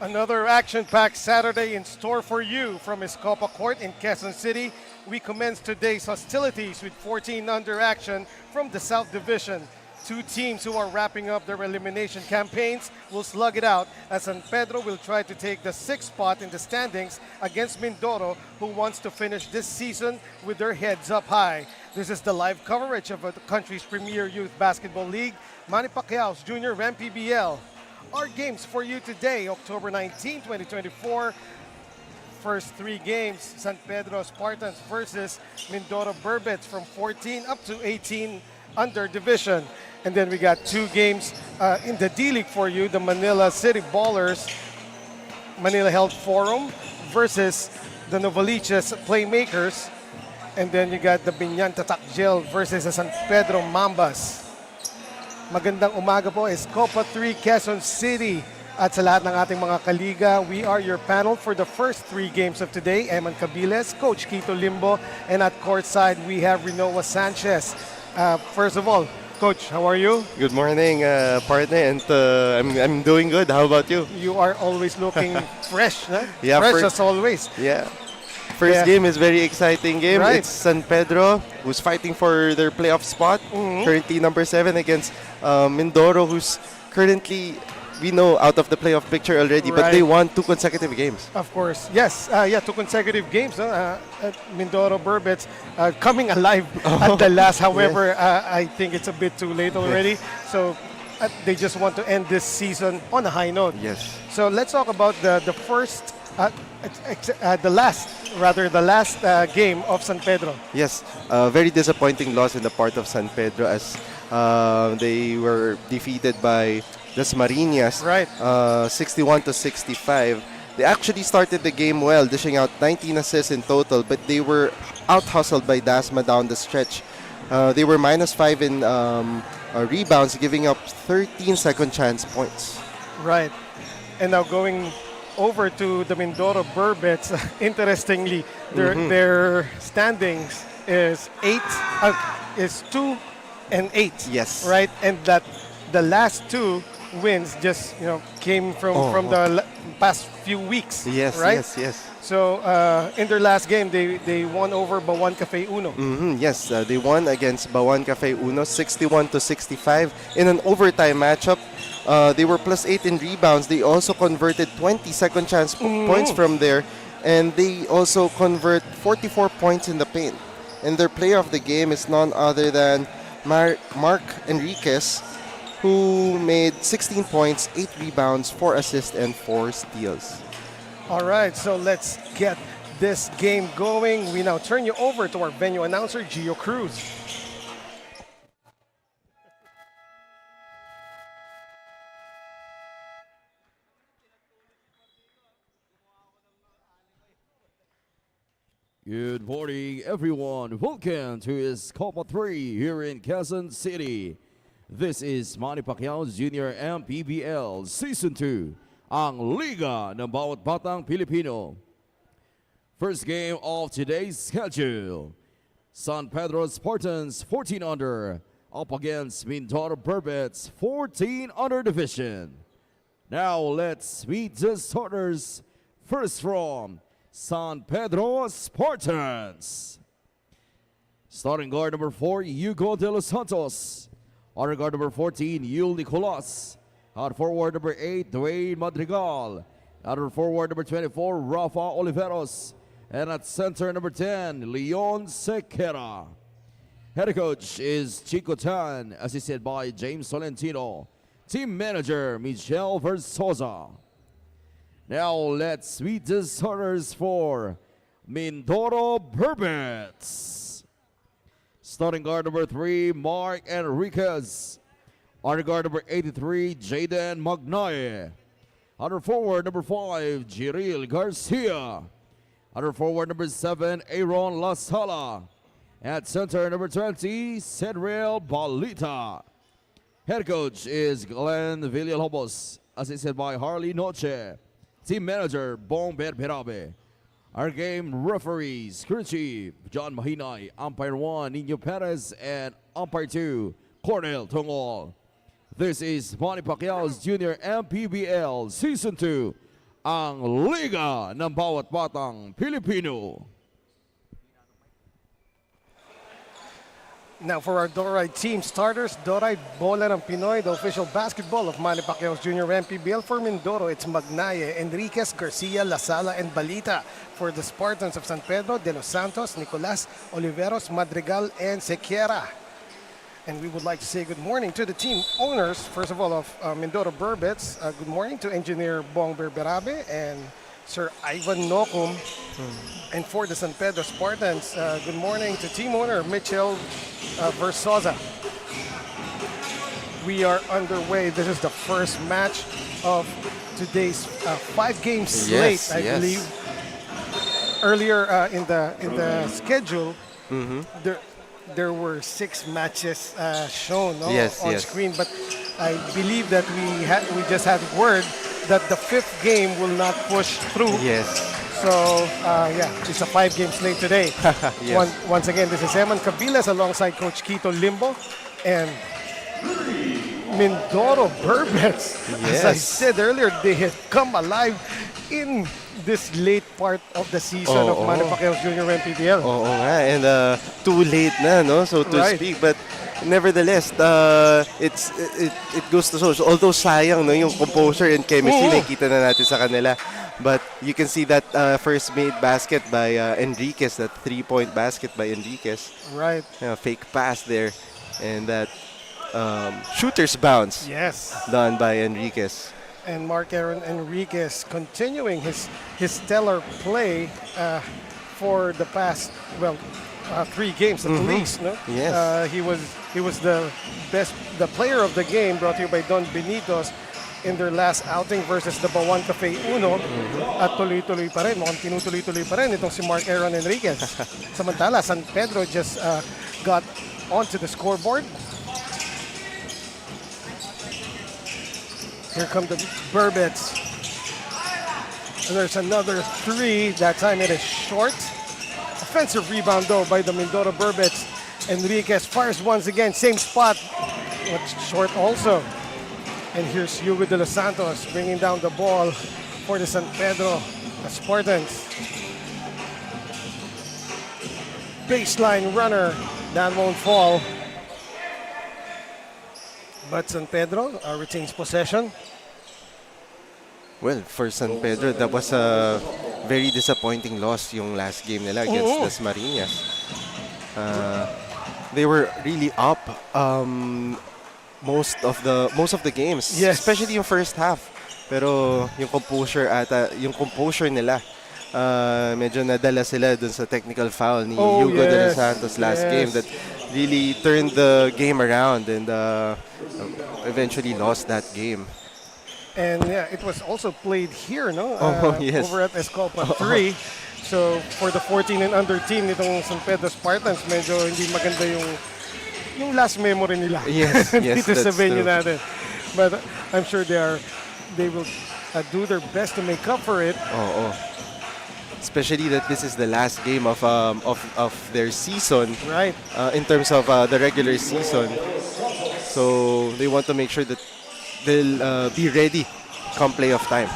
Another action-packed Saturday in store for you from Escopa Court in Quezon City. We commence today's hostilities with 14 under action from the South Division. Two teams who are wrapping up their elimination campaigns will slug it out as San Pedro will try to take the 6th spot in the standings against Mindoro, who wants to finish this season with their heads up high. This is the live coverage of the country's premier youth basketball league, Manny Pacquiao's Junior MPBL. Our games for you today, October 19, 2024. First 3 games, San Pedro Spartans versus Mindoro Berbets from 14 up to 18 under division. And then we got 2 games in the D-League for you, the Manila City Ballers, Manila Health Forum versus the Novaliches Playmakers. And then you got the Binyan Tatak Gel versus the San Pedro Mambas. Magandang umaga po, Escopa 3, Quezon City. At sa lahat ng ating mga kaliga, we are your panel for the first 3 games of today. Eman Cabiles, Coach Quito Limbo, and at courtside we have Renoa Sanchez. First of all, Coach, how are you? Good morning, partner, and I'm doing good. How about you? You are always looking fresh, huh? Yeah, fresh as always. Yeah. First game is very exciting game. Right. It's San Pedro, who's fighting for their playoff spot. Currently number 7 against Mindoro, who's currently, we know, out of the playoff picture already, but they won 2 consecutive games. Of course, yes. 2 consecutive games. Mindoro Berbets coming alive at the last. However, I think it's a bit too late already. So they just want to end this season on a high note. Yes. So let's talk about the last game of San Pedro. Yes, very disappointing loss in the part of San Pedro as they were defeated by Las Marinas, 61-65. They actually started the game well, dishing out 19 assists in total, but they were out-hustled by Dasma down the stretch. They were -5 in rebounds, giving up 13 second chance points. Right. And now going over to the Mindoro Berbets, interestingly, their standings is 2 and 8. Yes. Right, and that the last 2 wins just came from the past few weeks. Yes, right? yes. So in their last game, they won over Bawan Cafe Uno. Yes, they won against Bawan Cafe Uno 61-65 in an overtime matchup. They were +8 in rebounds. They also converted 20 second chance points from there, and they also convert 44 points in the paint. And their player of the game is none other than Mark Enriquez, who made 16 points, 8 rebounds, 4 assists, and 4 steals. All right, so let's get this game going. We now turn you over to our venue announcer, Gio Cruz. Good morning, everyone. Welcome to Escopa 3 here in Quezon City. This is Manny Pacquiao's Junior MPBL Season 2, ang Liga ng Bawat Batang Pilipino. First game of today's schedule, San Pedro Spartans 14 under up against Mindoro Berbets 14 under division. Now let's meet the starters. First from San Pedro Spartans. Starting guard number 4, Hugo de los Santos. Outer guard number 14, Yul Nicolas. Out forward number 8, Dwayne Madrigal. Outer forward number 24, Rafa Oliveros. And at center number 10, Leon Sequeira. Head coach is Chico Tan, assisted by James Solentino. Team manager, Michelle Versosa. Now let's meet the starters for Mindoro Berbets. Starting guard number 3, Mark Enriquez. Outer guard number 83, Jaden Magnaye. Outer forward number 5, Jiril Garcia. Outer forward number 7, Aaron La Sala. At center number 20, Cedriel Balita. Head coach is Glenn Villalobos, assisted by Harley Noche. Team manager, Bong Berberabe. Our game referees, crew chief, John Mahinay, umpire 1, Nino Perez, and umpire 2, Cornel Tongol. This is Manny Pacquiao's Junior MPBL Season 2, ang Liga ng Bawat Batang Pilipino. Now for our Dorite team starters, Dorite Bola ng Pinoy, the official basketball of Manny Pacquiao's Junior MPBL. For Mindoro, it's Magnaye, Enriquez, Garcia, Lasala, and Balita. For the Spartans of San Pedro, De Los Santos, Nicolas, Oliveros, Madrigal, and Sequeira. And we would like to say good morning to the team owners, first of all, of Mindoro Berbets. Good morning to Engineer Bong Berberabe and Sir Ivan Nokum. And for the San Pedro Spartans, good morning to team owner Mitchell Versosa. We are underway. This is the first match of today's 5-game slate, Yes, I yes. believe. Earlier in the schedule, there were 6 matches shown Yes, on yes. screen, but I believe that we just had word that the 5th game will not push through. Yes. So, yeah, it's a 5-game slate today. Yes. Once again, this is Eman Cabilas alongside Coach Quito Limbo and Mindoro Berbets. As I Yes. said earlier, they have come alive in this late part of the season of Oo. Manny Pacquiao's Junior MPBL. Oo nga, and too late na, no, so to Right. speak. But nevertheless, it goes to show. So, although sayang, no, yung composure and chemistry, Oo. nakita na natin sa kanila. But you can see that first made basket by Enriquez, that 3-point basket by Enriquez. Right. Fake pass there, and that shooter's bounce Yes. done by Enriquez. And Mark Aaron Enriquez continuing his stellar play for the past 3 games at least. No? Yes. He was the player of the game, brought to you by Don Benitos in their last outing versus the Bawan Cafe Uno. At tuloy-tuloy pa rin, mukhang tinutuloy-tuloy pa rin itong si Mark Aaron Enriquez. Samantala, San Pedro just got onto the scoreboard. Here come the Berbets. And there's another 3. That time it is short. Offensive rebound though by the Mindoro Berbets. Enriquez fires once again, same spot. But short also. And here's Hugo de los Santos bringing down the ball for the San Pedro Spartans. Baseline runner. That won't fall. But San Pedro retains possession. Well, for San Pedro, that was a very disappointing loss yung last game nila against the Marinas. They were really up most of the games, Yes. especially yung first half. Pero yung composure nila, medyo nadala sila dun sa technical foul ni Hugo de los Santos last game that really turned the game around and eventually lost that game. And yeah, it was also played here, no? Yes. Over at Escopa 3. So for the 14 and under team nitong San Pedro Spartans, medyo hindi maganda yung last memory nila. Yes, yes, dito sa that's venue true. natin. But I'm sure they will do their best to make up for it. Especially that this is the last game of their season, Right. in terms of the regular season. So they want to make sure that they'll be ready come playoff time.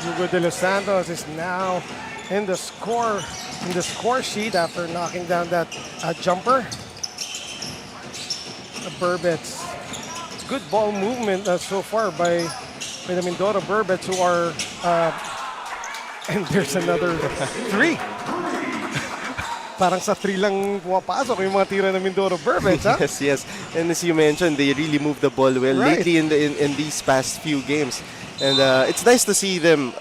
Hugo de los Santos is now in the score sheet after knocking down that jumper. The Berbets. It's good ball movement so far by the Mindoro Berbets, who are and there's another 3. Parang sa 3 lang pumapasok yung mga tira ng Mindoro Berbets, ha? Yes, yes. And as you mentioned, they really moved the ball well Right. lately in these past few games. And it's nice to see them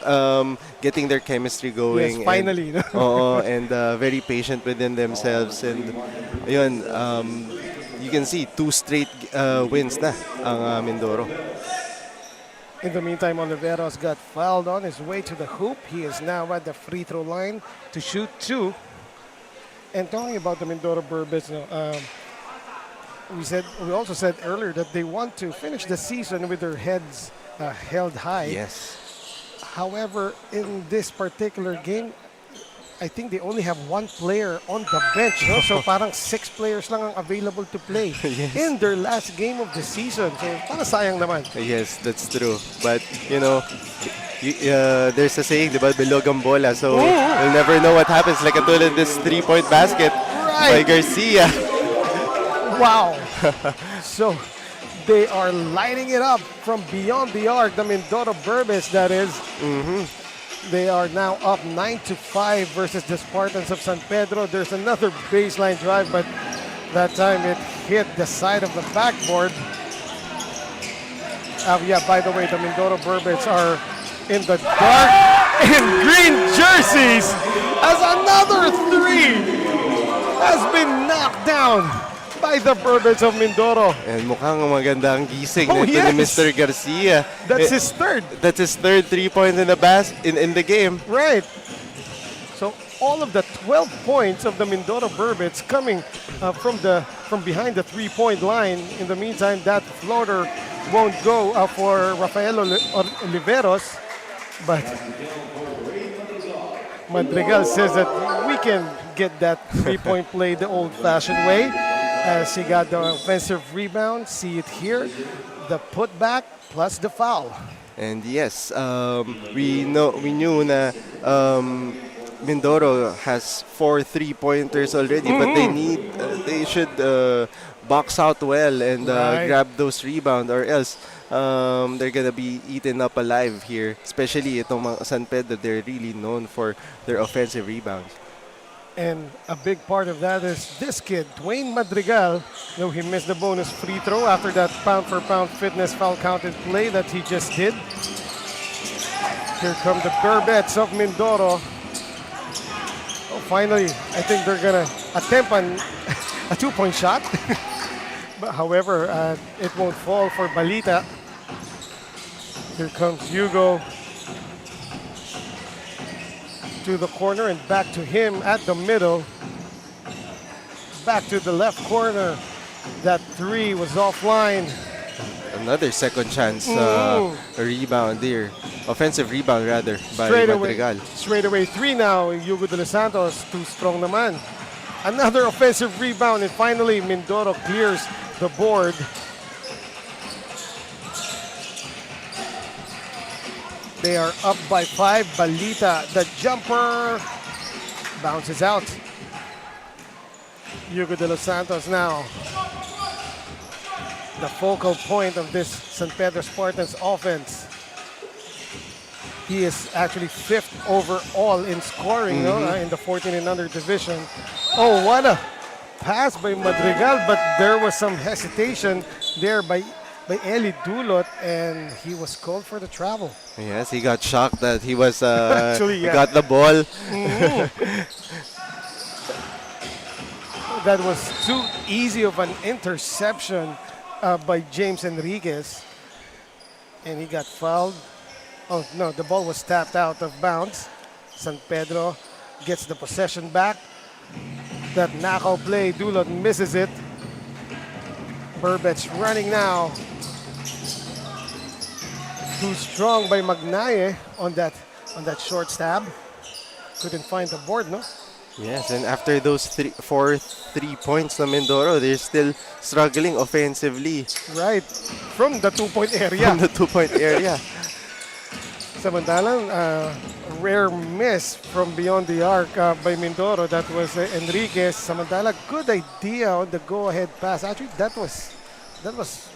getting their chemistry going. Yes, finally. And very patient within themselves. And yun, you can see 2 straight wins na ang Mindoro. In the meantime, Oliveros got fouled on his way to the hoop. He is now at the free throw line to shoot 2. And talking about the Mindoro Berbets, we also said earlier that they want to finish the season with their heads held high. Yes. However, in this particular game, I think they only have 1 player on the bench. No? So parang 6 players lang ang available to play Yes. in their last game of the season. So parang sayang naman. Yes, that's true. But, you know, there's a saying, di ba, bilog ang bola. So, you'll never know what happens. Like katulad this 3-point basket by Right. Garcia. Wow. So they are lighting it up from beyond the arc. The Mindoro Berbets, that is. They are now up 9-5 versus the Spartans of San Pedro. There's another baseline drive, but that time it hit the side of the backboard. Yeah, by the way, the Mindoro Berbets are in the dark and green jerseys as another three has been knocked down by the Berbets of Mindoro. And mukhang maganda ang gising Oh, nito yes. ni Mr. Garcia. That's his third. That's his third 3-point in the game. Right. So all of the 12 points of the Mindoro Berbets coming from behind the 3-point line. In the meantime, that floater won't go for Rafael Oliveros, but Madrigal says that we can get that 3-point play the old-fashioned way, as he got the offensive rebound. See it here, the putback plus the foul. And yes, we knew na Mindoro has 4 3-pointers already, but they should box out well and Right. grab those rebounds, or else they're gonna be eaten up alive here. Especially itong mga San Pedro, they're really known for their offensive rebounds. And a big part of that is this kid, Dwayne Madrigal, though he missed the bonus free throw after that pound-for-pound fitness foul counted play that he just did. Here come the Berbets of Mindoro. Oh, finally, I think they're going to attempt a 2-point shot. But however, it won't fall for Balita. Here comes Hugo to the corner and back to him at the middle. Back to the left corner. That three was offline. Another second chance rebound there. Offensive rebound rather by Madrigal. Straight away three now. Hugo de los Santos, too strong naman. Another offensive rebound, and finally Mindoro clears the board. They are up by 5. Balita, the jumper, bounces out. Hugo de los Santos now the focal point of this San Pedro Spartans offense. He is actually 5th overall in scoring in the 14 and under division. Oh, what a pass by Madrigal, but there was some hesitation there by Eli Dulot, and he was called for the travel. Yes, he got shocked that he was Actually, he yeah. got the ball. That was too easy of an interception by James Enriquez, and he got fouled. Oh no, the ball was tapped out of bounds. San Pedro gets the possession back. That knockout play, Dulot misses it. Berbets running now. Too strong by Magnaye on that short stab. Couldn't find the board, no? Yes, and after those 4 3 points na Mindoro, they're still struggling offensively Right, from the 2-point area. from the 2-point area. Samantalang, rare miss from beyond the arc by Mindoro. That was Enriquez. Samantala, good idea on the go-ahead pass. Actually, that was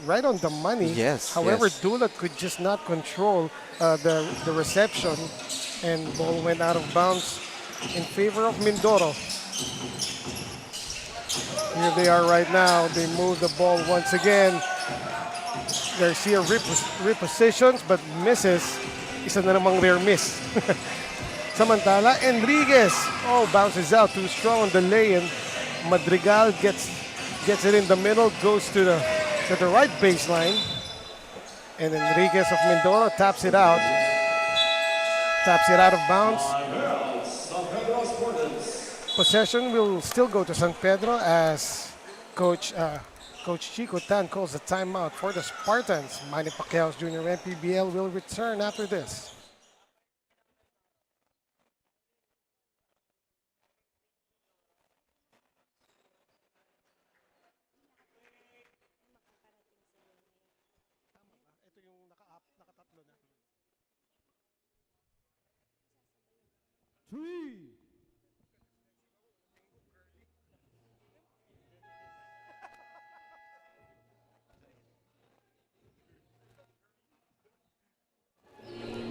right on the money. Yes, However, yes. Dulot could just not control the reception, and ball went out of bounds in favor of Mindoro. Here they are right now. They move the ball once again. Garcia repositions but misses. Isa na namang rare miss. Samantala, Enriquez, bounces out too strong on the lay, and Madrigal gets it in the middle, goes to the right baseline, and Enriquez of Mindoro taps it out of bounds. Possession will still go to San Pedro as Coach Chico Tan calls a timeout for the Spartans. Manny Pacquiao's Junior MPBL will return after this. 3.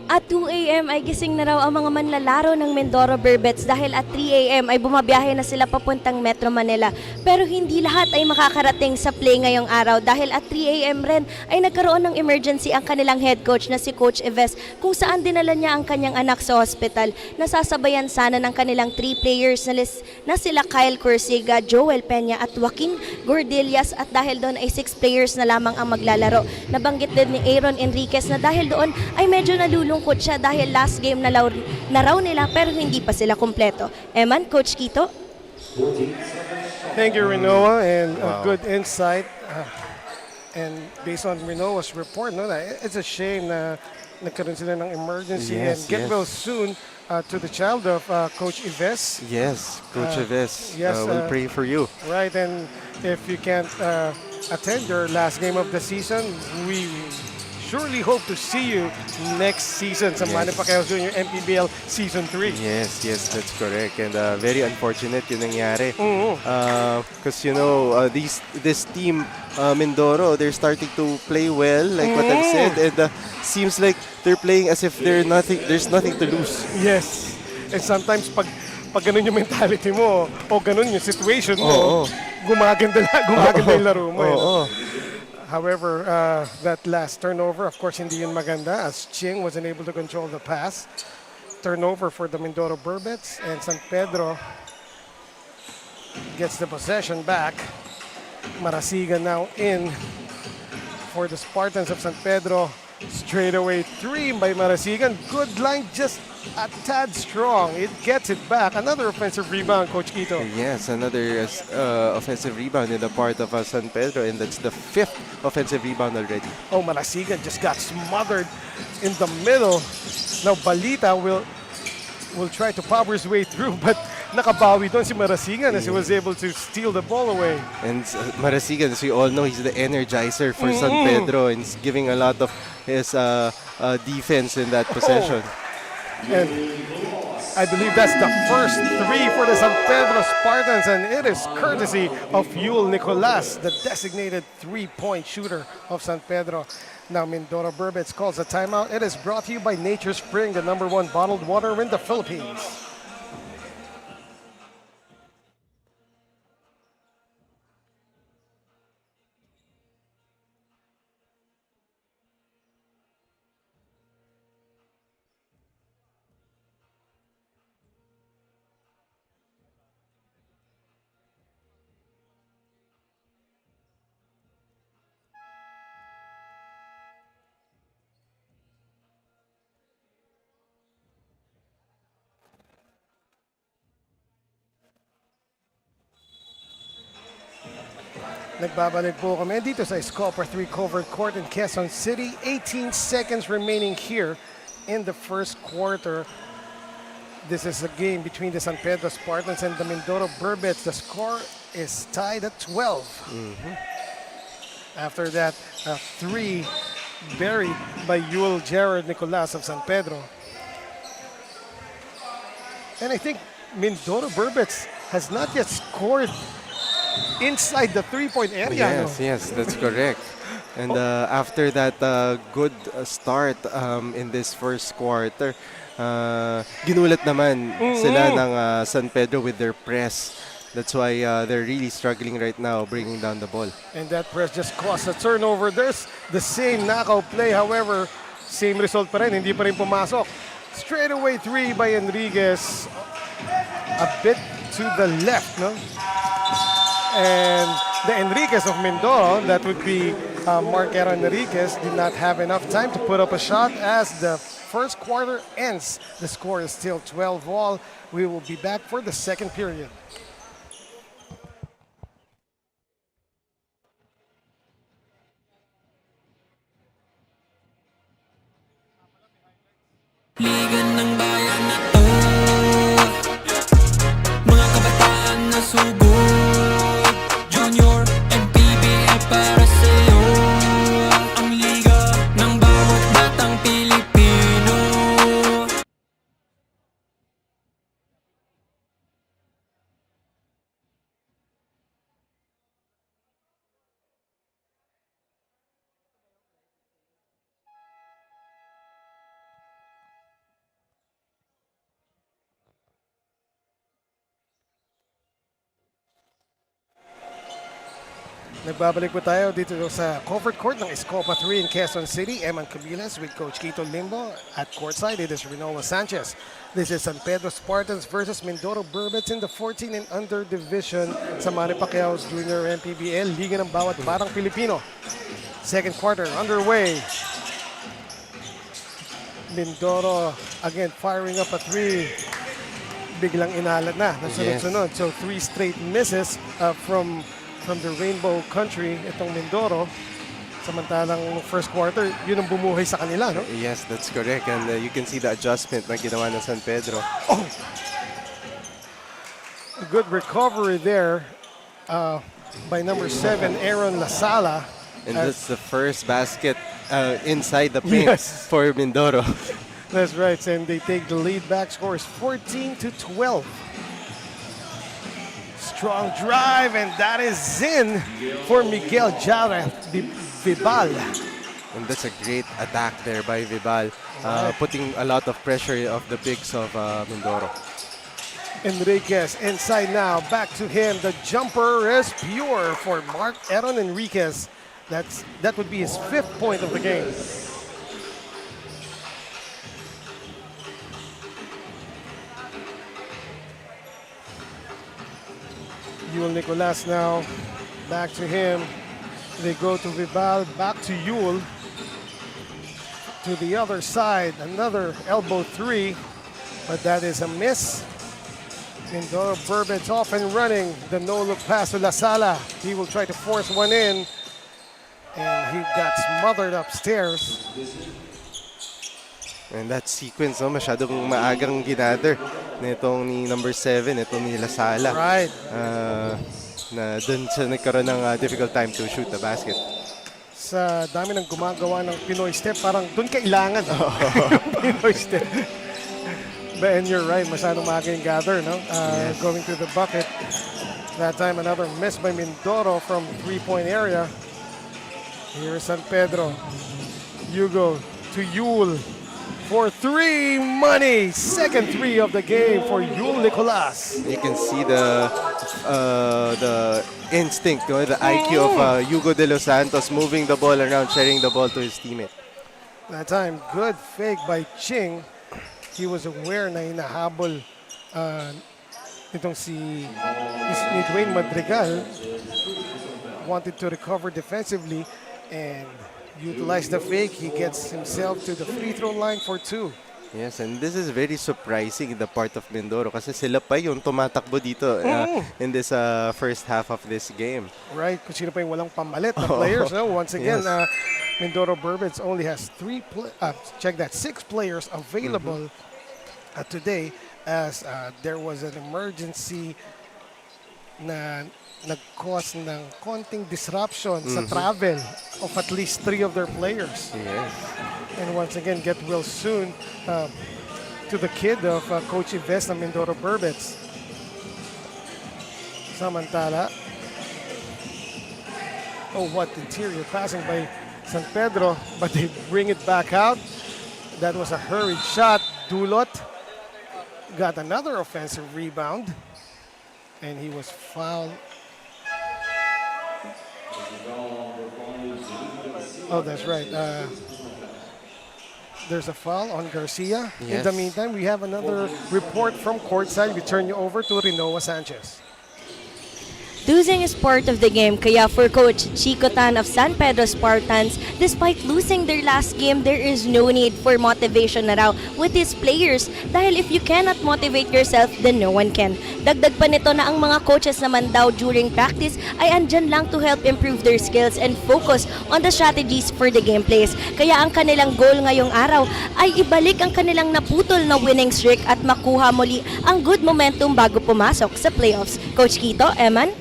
At 2 a.m. ay gising na raw ang mga manlalaro ng Mindoro Berbets dahil at 3 a.m. ay bumabiyahe na sila papuntang Metro Manila. Pero hindi lahat ay makakarating sa play ngayong araw dahil at 3 a.m. rin ay nagkaroon ng emergency ang kanilang head coach na si Coach Ives kung saan dinala niya ang kanyang anak sa hospital. Nasasabayan sana ng kanilang 3 players na sila Kyle Corsiga, Joel Peña at Joaquin Gordillas at dahil doon ay 6 players na lamang ang maglalaro. Nabanggit din ni Aaron Enriquez na dahil doon ay medyo nalulungkot siya dahil last game na raw nila pero hindi pa sila kumpleto. Eman, Coach Quito? Thank you, Renoa, and a good insight. And based on Renoa's report, no, it's a shame na nagkaroon sila ng emergency. Yes, and get yes. well soon to the child of Coach Ives. Yes, Coach Ives. yes, We'll pray for you. Right, and if you can't attend your last game of the season, we surely hope to see you next season sa Manny Pacquiao Jr. MPBL Season 3. Yes, that's correct. And very unfortunate yung nangyari. Mhm. Because, this team, Mindoro, they're starting to play well, like what I've said. And seems like they're playing as if there's nothing to lose. Yes. And sometimes pag ganun yung mentality mo o ganun yung situation mo, gumaganda yung laro mo. However, that last turnover, of course, hindi yun maganda as Ching wasn't able to control the pass. Turnover for the Mindoro Berbets, and San Pedro gets the possession back. Marasigan now in for the Spartans of San Pedro. Straightaway 3 by Marasigan. Good line, just a tad strong. It gets it back. Another offensive rebound, Coach Quito. Yes, another offensive rebound in the part of San Pedro, and that's the 5th offensive rebound already. Oh, Marasigan just got smothered in the middle. Now Balita will try to power his way through, but nakabawi doon si Marasigan as he was able to steal the ball away. And Marasigan, as we all know, he's the energizer for San Pedro, and he's giving a lot of his defense in that possession. And I believe that's the first 3 for the San Pedro Spartans, and it is courtesy of Yul Nicolas, the designated 3-point shooter of San Pedro. Now Mindoro Berbets calls a timeout. It is brought to you by Nature Spring, the #1 bottled water in the Philippines. Nagbabalik po kami dito sa Escopa 3 covered court in Quezon City. 18 seconds remaining here in the first quarter. This is a game between the San Pedro Spartans and the Mindoro Berbets. The score is tied at 12. After that, 3 buried by Yul Gerard Nicolas of San Pedro. And I think Mindoro Berbets has not yet scored inside the 3-point area. Yes, that's correct. And after that good start in this first quarter, ginulat naman sila ng San Pedro with their press. That's why they're really struggling right now bringing down the ball. And that press just caused a turnover. There's the same knockout play. However, same result pa rin. Hindi pa rin pumasok. Straightaway 3 by Enriquez. A bit to the left, no? And the Enriquez of Mindoro, that would be Mark Aaron Enriquez, did not have enough time to put up a shot as the first quarter ends. The score is still 12-all. We will be back for the second period. Liga ng bayan na to, mga kabataan na sugod, Junior MPBL para sa'yo. Ang liga ng bawat batang Pilipino. Nagbabalik po tayo dito sa comfort court ng Escopa 3 in Quezon City. Eman Cabiles with Coach Quito Limbo. At courtside, it is Rinola Sanchez. This is San Pedro Spartans versus Mindoro Berbets in the 14 and under division sa Manny Pacquiao's Junior MPBL. Liga ng bawat barang Pilipino. Second quarter underway. Mindoro again firing up a three. Biglang inalat na. Nasunod-sunod. So 3 straight misses from the Rainbow Country, itong Mindoro. Samantalang first quarter, yun ang bumuhay sa kanila, no? Yes, that's correct. And you can see the adjustment na ginawa ng San Pedro. Oh! A good recovery there by number 7, Aaron Lasala. And that's the first basket inside the paint for Mindoro. That's right, and they take the lead back. Score is 14-12. Strong drive, and that is in for Miguel Jara Vibal. And that's a great attack there by Vibal, putting a lot of pressure of the bigs of Mindoro. Enriquez inside now, back to him. The jumper is pure for Mark Aaron Enriquez. That would be his 5th point of the game. Yul Nicolas now, back to him. They go to Vibal, back to Yul. To the other side, another elbow 3, but that is a miss. Mindoro Berbets off and running. The no-look pass to Lasala. He will try to force one in, and he got smothered upstairs. And that sequence, no, masyadong maagang ginather nitong ni number 7, itong ni Lasala. Right. Na dun siya nagkaroon ng difficult time to shoot the basket. Sa dami ng gumagawa ng Pinoy step, parang dun kailangan Pinoy step. And you're right, masyadong maagang gather, no? Going to the bucket. That time, another miss by Mindoro from 3-point area. Here's San Pedro. Hugo to Yul. For 3, money. Second 3 of the game for Yul Nicolas. You can see the instinct, no? The IQ of Hugo de los Santos, moving the ball around, sharing the ball to his teammate. That time, good fake by Ching. He was aware na hinahabol itong si Dwayne Madrigal. Wanted to recover defensively and utilize the fake. He gets himself to the free throw line for 2. Yes, and this is very surprising in the part of Mindoro kasi sila pa yung tumatakbo dito in this first half of this game. Right, kung sino pa yung walang pamalit na players. No? Once again, Mindoro Berbets only has 6 players available today as there was an emergency na nag-cause ng konting disruption sa travel of at least 3 of their players. Yes. And once again, get well soon to the kid of Coach Yves ng Mindoro Berbets. Samantala, what interior passing by San Pedro, but they bring it back out. That was a hurried shot. Dulot got another offensive rebound, and he was fouled. Oh, that's right. There's a foul on Garcia. In the meantime, we have another report from courtside. We turn you over to Rinoa Sanchez. Losing is part of the game, kaya for Coach Chico Tan of San Pedro Spartans, despite losing their last game, there is no need for motivation na raw with his players dahil if you cannot motivate yourself, then no one can. Dagdag pa nito na ang mga coaches naman daw during practice ay andyan lang to help improve their skills and focus on the strategies for the gameplays. Kaya ang kanilang goal ngayong araw ay ibalik ang kanilang naputol na winning streak at makuha muli ang good momentum bago pumasok sa playoffs. Coach Quito, Eman?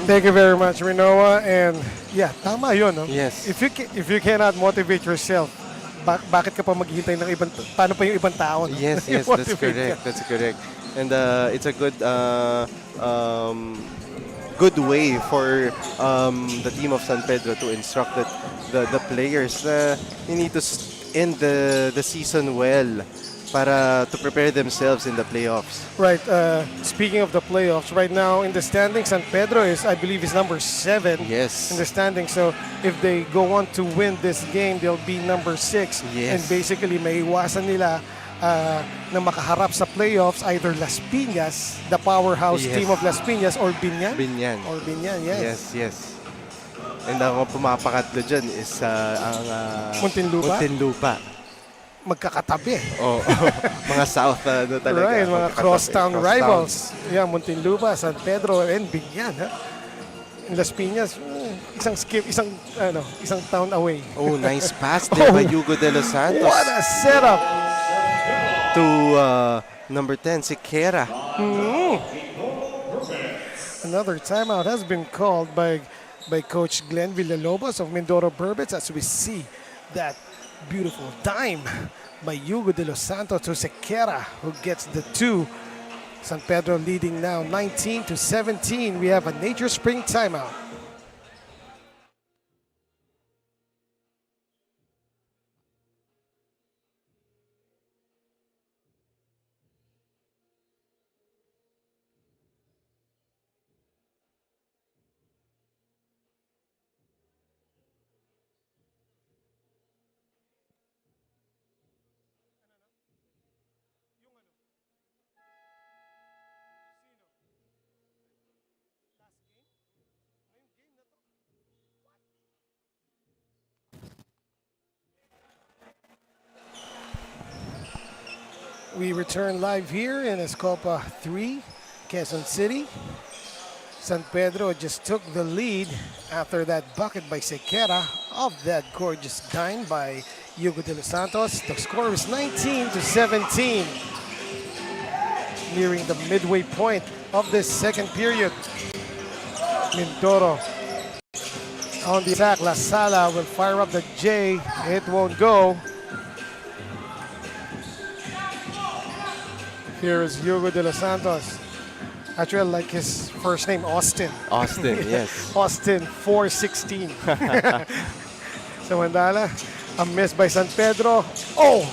Thank you very much, Rinoa. And yeah, tama yun, no? Yes. If you cannot motivate yourself, bakit ka pa maghihintay ng ibang, paano pa yung ibang tao? No? Yes, that's correct. That's correct. And it's a good good way for the team of San Pedro to instruct the players. You need to end the season well. para to prepare themselves in the playoffs. Right. Speaking of the playoffs, right now in the standings, San Pedro is, I believe, is number 7 Yes. in the standings. So if they go on to win this game, they'll be number 6. Yes. And basically, may iwasan nila na makaharap sa playoffs either Las Piñas, the powerhouse Yes. team of Las Piñas, or Binyan. Binyan. Or Binyan, yes. Yes. And ang pumapakatlo dyan is ang Muntinlupa? Muntinlupa. Magkakatabi. Oh, mga South talaga. Right, mga crosstown Crosstown. rivals. Yeah, Muntinlupa, San Pedro, and Binyan. Ha? In Las Piñas, isang skip, isang town away. Oh, nice pass there by Hugo de los Santos What a setup! to number 10, Siqueira. Another timeout has been called by Coach Glenn Villalobos of Mindoro Berbets as we see that beautiful dime by Hugo de los Santos to Siqueira, who gets the 2. San Pedro leading now 19-17. We have a Nature Spring timeout. We return live here in Escopa 3, Quezon City. San Pedro just took the lead after that bucket by Siqueira of that gorgeous dime by Hugo de los Santos. The score is 19-17. Nearing the midway point of this second period. Mindoro on the attack. La Sala will fire up the J. It won't go. Here is Hugo de los Santos. Actually, I like his first name, Austin. Austin, yes. Austin 416. Samantala, a miss by San Pedro. Oh!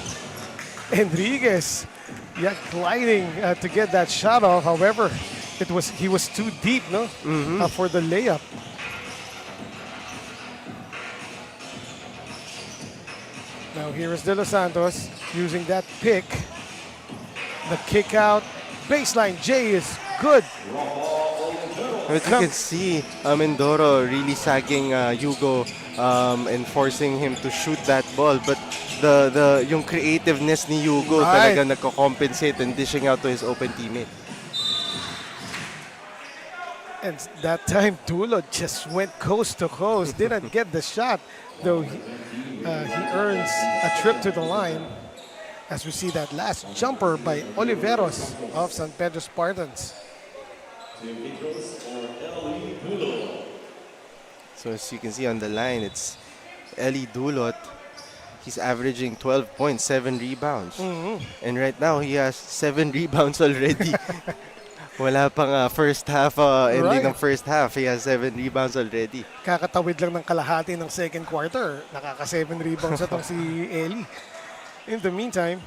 Enriquez, yeah, gliding to get that shot off. However, he was too deep, no? For the layup. Now here is De Los Santos using that pick. The kick out, baseline J is good. But you can see Mindoro really sagging Hugo and forcing him to shoot that ball. But yung creativeness ni Hugo Right. talaga nagko-compensate and dishing out to his open teammate. And that time, Dulo just went coast to coast. Didn't get the shot, though he earns a trip to the line. As we see that last jumper by Oliveros of San Pedro Spartans. So as you can see on the line, it's Eli Dulot. He's averaging 12.7 rebounds. And right now, he has 7 rebounds already. Wala pang first half, ending ng first half. He has 7 rebounds already. Kakatawid lang ng kalahati ng second quarter. Nakaka-7 rebounds atong si Eli. In the meantime,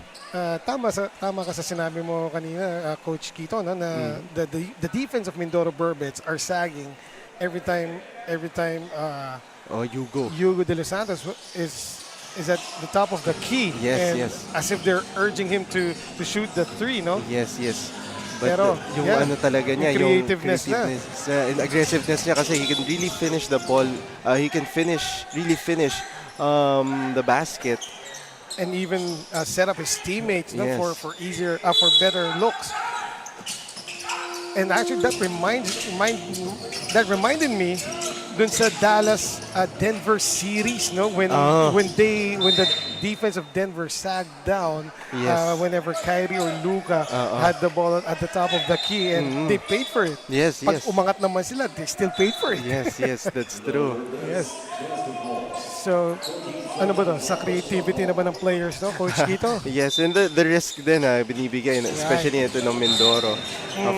tama ka sa sinabi mo kanina, Coach Quito, no, na the defense of Mindoro Berbets are sagging every time Hugo de los Santos is at the top of the key. Yes, and yes. As if they're urging him to shoot the 3, no? Yes. But Pero, yung yeah, ano talaga niya, yung creativeness na. and aggressiveness niya kasi he can really finish the ball. He can really finish the basket. And even set up his teammates, no, Yes. for easier, for better looks. And actually, that reminded me dun sa Dallas Denver series, no, when the defense of Denver sagged down, Yes. whenever Kyrie or Luka had the ball at the top of the key, and they paid for it. Yes, Pag yes. umangat naman sila, they still paid for it. Yes, that's true. Yes. So, ano ba to? Sa creativity na ba ng players, no, Coach Quito? Yes, and the risk din binibigay, especially ito ng Mindoro,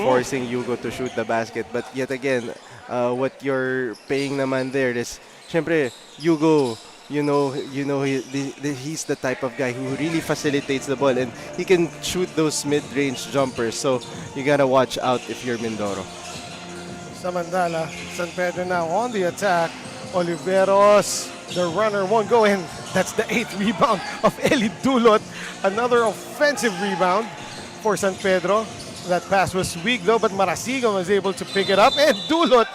forcing Hugo to shoot the basket. But yet again, what you're paying naman there is, syempre, Hugo he's the type of guy who really facilitates the ball, and he can shoot those mid-range jumpers. So you gotta watch out if you're Mindoro. Samantala, San Pedro now on the attack. Oliveros, the runner won't go in. That's the 8th rebound of Eli Dulot. Another offensive rebound for San Pedro. That pass was weak though, but Marasigan was able to pick it up. And Dulot,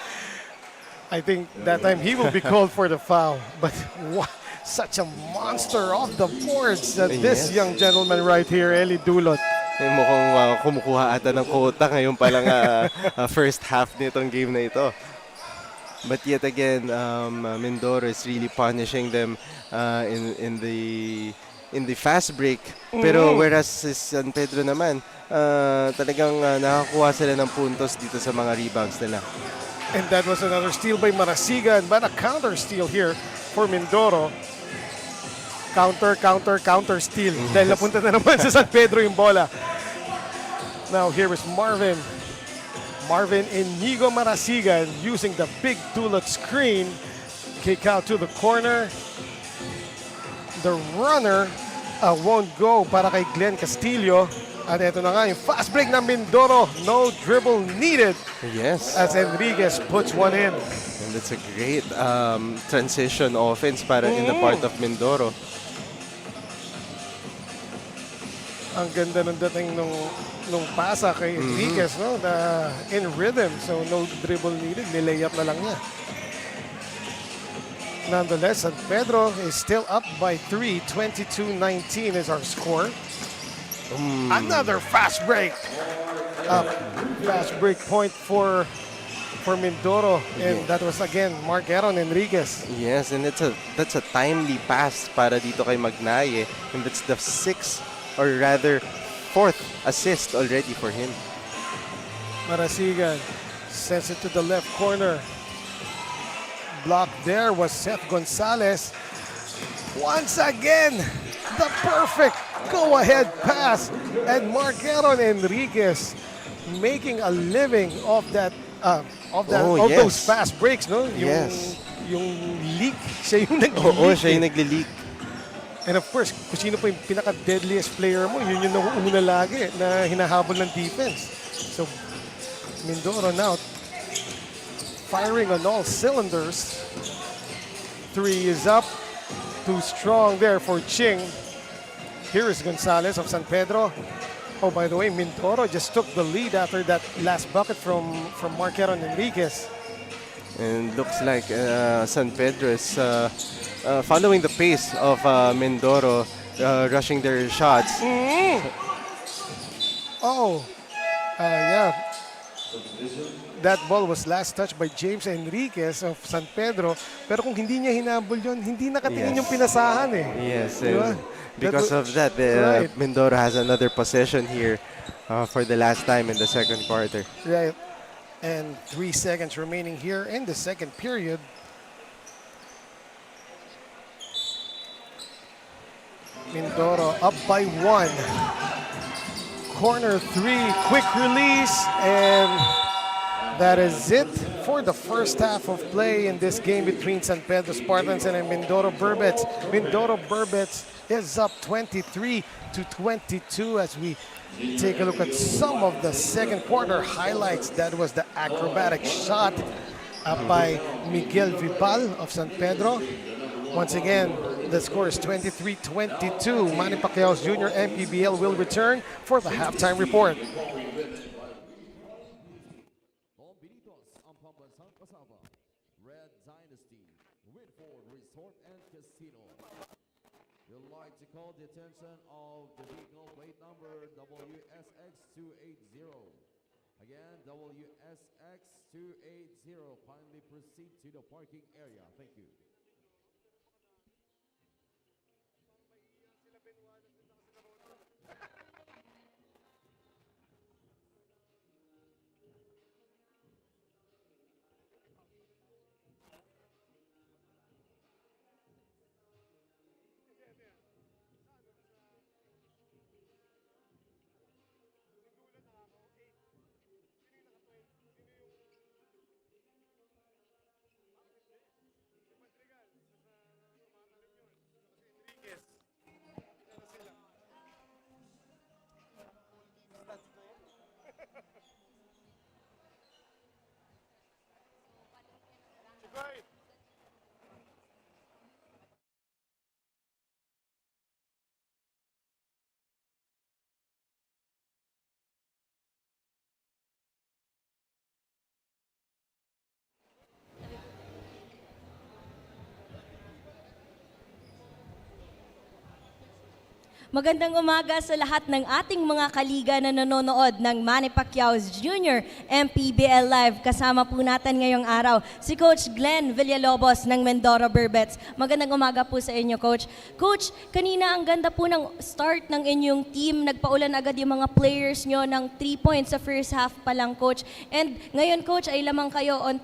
I think that time he will be called for the foul. But what, such a monster off the boards that this Yes. young gentleman right here, Eli Dulot. Mukhang kumukuha ata ng quota ngayon palang first half nitong game na ito. But yet again, Mindoro is really punishing them in the fast break. Pero whereas si San Pedro naman, talagang nakakuha sila ng puntos dito sa mga rebounds nila. And that was another steal by Marasigan, but a counter steal here for Mindoro. Counter steal. Dahil napunta na naman sa San Pedro yung bola. Now here is Marvin Inigo Marasigan using the big Dulot screen. Kick out to the corner. The runner won't go para kay Glenn Castillo. At ito na nga yung fast break ng Mindoro. No dribble needed. Yes. As Enriquez puts one in. And that's a great transition offense para in the part of Mindoro. Ang ganda ng dating nung pasa kay Enriquez, no? Na in rhythm, so no dribble needed, nilayap na lang niya. Nonetheless, San Pedro is still up by 3, 22-19 is our score. Another fast break. Fast break point for Mindoro, and that was again Mark Aaron Enriquez. Yes, and that's a timely pass para dito kay Magnaye, and that's the 6th or rather 4th assist already for him. Marasigan sends it to the left corner. Block there was Seth Gonzalez. Once again, the perfect go-ahead pass, and Marquero Enriquez making a living off that those fast breaks, no? Yung leak, siya yung nag-leak. Oo, siya yung nagli-leak. And of course, kung sino pa yung pinaka-deadliest player mo, yun yung nauuna lagi na hinahabol ng defense. So, Mindoro now firing on all cylinders. 3 is up. Too strong there for Ching. Here is Gonzalez of San Pedro. Oh, by the way, Mindoro just took the lead after that last bucket from Marquero Enriquez. And looks like San Pedro is following the pace of Mindoro, rushing their shots. Oh, yeah. That ball was last touched by James Enriquez of San Pedro. Pero kung hindi niya hinabol yun, hindi nakatingin yung pinasahan eh. Yes, Diba? because of that, Right. Mindoro has another possession here for the last time in the second quarter. Right. And 3 seconds remaining here in the second period. Mindoro up by 1. Corner 3, quick release, and that is it for the first half of play in this game between San Pedro Spartans and Mindoro Berbets. Mindoro Berbets is up 23-22 as we take a look at some of the second quarter highlights. That was the acrobatic shot by Miguel Vipal of San Pedro. Once again, the score is 23-22. Manny Pacquiao's Junior MPBL will return for the halftime report. Red Dynasty, Whitford Resort and Casino. We'd like to call the attention of the vehicle plate number WSX280. Again, WSX280. Kindly proceed to the parking area. Thank you. Magandang umaga sa lahat ng ating mga kaliga na nanonood ng Manny Pacquiao's Jr. MPBL Live. Kasama po natin ngayong araw si Coach Glenn Villalobos ng Mindoro Berbets. Magandang umaga po sa inyo, Coach. Coach, kanina ang ganda po ng start ng inyong team. Nagpaulan agad yung mga players nyo ng 3 points sa first half pa lang, Coach. And ngayon, Coach, ay lamang kayo on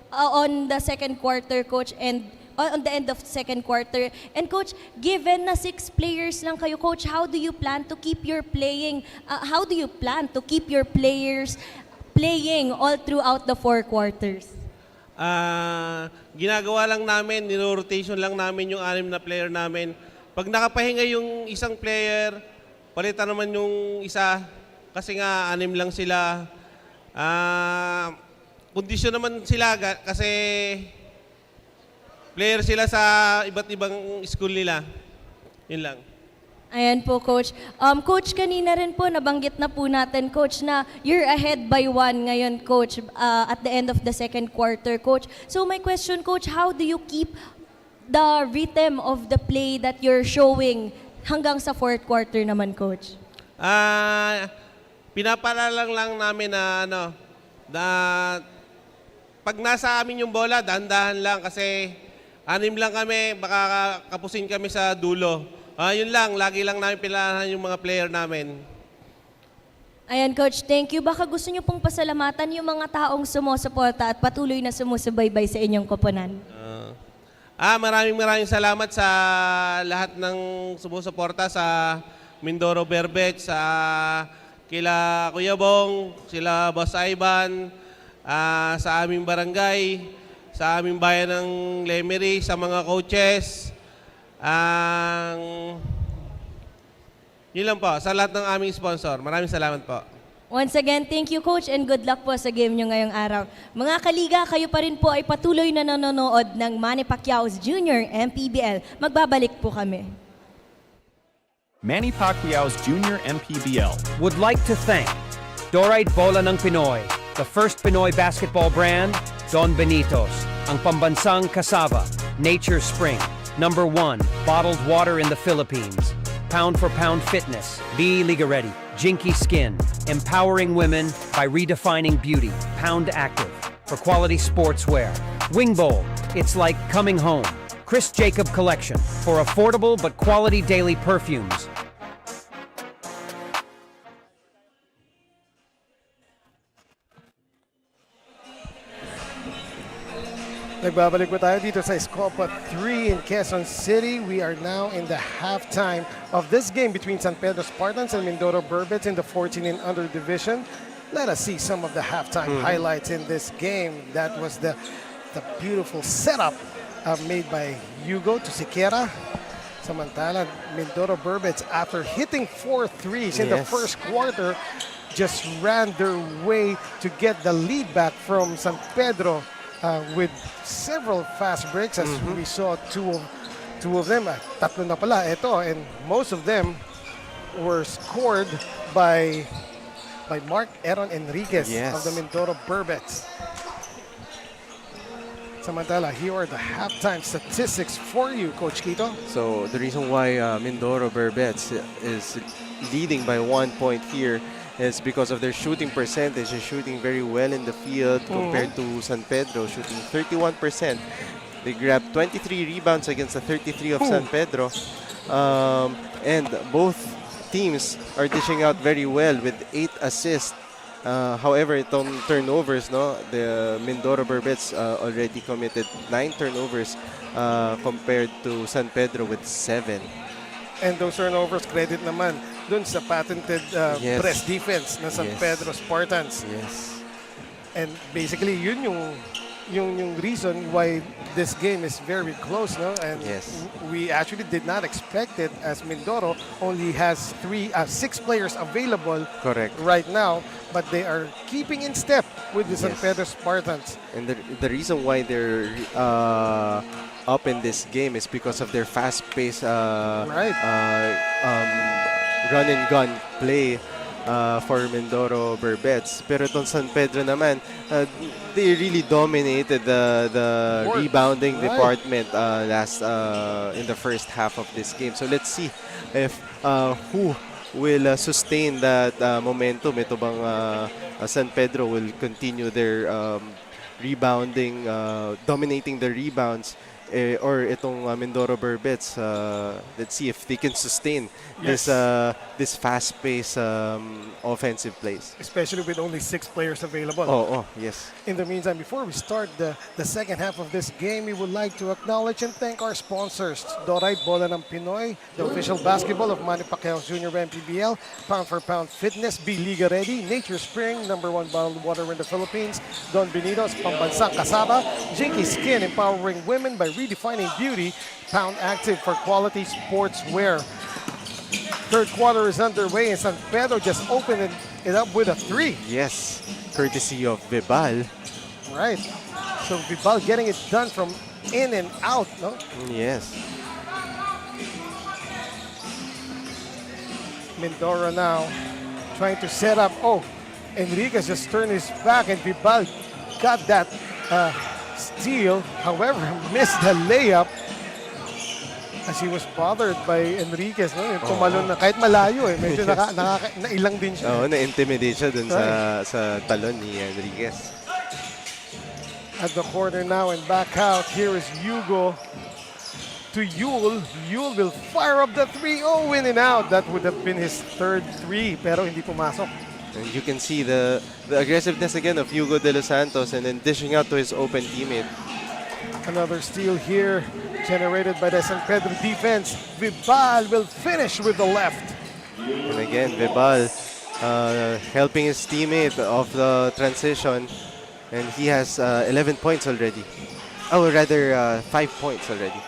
on the second quarter, Coach, and on the end of second quarter. And Coach, given na 6 players lang kayo, Coach, how do you plan to keep your players playing all throughout the 4 quarters? Ginagawa lang namin, niro-rotation lang namin yung 6 na player namin. Pag nakapahinga yung isang player, palitan naman yung isa kasi nga 6 lang sila. Kondisyon naman sila kasi player sila sa iba't ibang school nila. Yun lang. Ayan po, Coach. Coach, kanina rin po, nabanggit na po natin, Coach, na you're ahead by 1 ngayon, Coach, at the end of the second quarter, Coach. So my question, Coach, how do you keep the rhythm of the play that you're showing hanggang sa fourth quarter naman, Coach? Pinaparalang lang namin na pag nasa amin yung bola, dahan-dahan lang kasi 6 lang kami, baka kapusin kami sa dulo. Yun lang, lagi lang namin pilahan yung mga player namin. Ayan, Coach, thank you. Baka gusto niyo pong pasalamatan yung mga taong sumusuporta at patuloy na sumusubaybay sa inyong koponan. Maraming salamat sa lahat ng sumusuporta sa Mindoro Berbets, sa kila Kuya Bong, sila Boss Ivan, sa aming barangay, sa aming bayan ng Lemery, sa mga coaches. Yun lang po, sa lahat ng aming sponsor. Maraming salamat po. Once again, thank you, Coach, and good luck po sa game nyo ngayong araw. Mga kaliga, kayo pa rin po ay patuloy na nanonood ng Manny Pacquiao's Jr. MPBL. Magbabalik po kami. Manny Pacquiao's Jr. MPBL. Would like to thank Dorite Bola ng Pinoy, the first Pinoy basketball brand, Don Benitos, ang pambansang cassava, Nature Spring, #1 bottled water in the Philippines, Pound for Pound Fitness, Be Liga Ready, Jinky Skin, empowering women by redefining beauty, Pound Active, for quality sportswear, Wing Bowl, it's like coming home, Chris Jacob Collection, for affordable but quality daily perfumes, Nagbabalik po tayo dito sa Escopa 3 in Quezon City. We are now in the halftime of this game between San Pedro Spartans and Mindoro Berbets in the 14 and under division. Let us see some of the halftime highlights in this game. That was the beautiful setup made by Hugo to Siqueira. Samantala, Mindoro Berbets, after hitting 4 threes in the first quarter, just ran their way to get the lead back from San Pedro. With several fast breaks, as we saw two of them, tatlo na pala ito, and most of them were scored by Mark Aaron Enriquez of the Mindoro Berbets. Samantala, here are the halftime statistics for you, Coach Quito. So the reason why Mindoro Berbets is leading by 1 point here is because of their shooting percentage. They're shooting very well in the field compared to San Pedro, shooting 31%. They grabbed 23 rebounds against the 33 of San Pedro. And both teams are dishing out very well with 8 assists. However, on turnovers, the Mindoro Berbets already committed 9 turnovers compared to San Pedro with 7. And those turnovers, credit naman dun sa patented press defense na San Pedro Spartans. Yes. And basically, yun yung reason why this game is very close, no? And we actually did not expect it, as Mindoro only has 6 players available right now, but they are keeping in step with the San Pedro Spartans. And the reason why they're up in this game is because of their fast-paced run and gun play. for Mindoro Berbets. Pero itong San Pedro naman, they really dominated the Court. rebounding Right. department in the first half of this game. So let's see if who will sustain that momentum. Ito bang San Pedro will continue their rebounding, dominating the rebounds, or itong Mindoro Berbets. Let's see if they can sustain Yes. this fast-paced offensive plays. Especially with only 6 players available. Oh, yes. In the meantime, before we start the second half of this game, we would like to acknowledge and thank our sponsors. Doray Bola ng Pinoy, the official basketball of Manny Pacquiao Jr. MPBL, Pound for Pound Fitness, Be Liga Ready, Nature Spring, #1 bottled water in the Philippines, Don Benito's, Pambansang Kasaba, Jinky Skin, empowering women by redefining beauty, Pound Active for quality sportswear. Third quarter is underway and San Pedro just opened it up with a 3. Yes, courtesy of Vibal. Right. So Vibal getting it done from in and out, no? Yes. Mindoro now trying to set up. Oh, Enriquez just turned his back and Vibal got that steal. However, missed the layup as he was bothered by Enriquez. No? Yung tumalon na kahit malayo eh. Medyo nailang din siya. Oo, na-intimidate siya dun sa talon ni Enriquez. At the corner now and back out. Here is Hugo to Yul. Yul will fire up the 3. Oh, in and out. That would have been his third 3 pero hindi pumasok. And you can see the aggressiveness again of Hugo de los Santos and then dishing out to his open teammate. Another steal here generated by the San Pedro defense. Vibal will finish with the left. And again, Vibal helping his teammate off the transition. And he has 11 points already. Oh, rather 5 points already.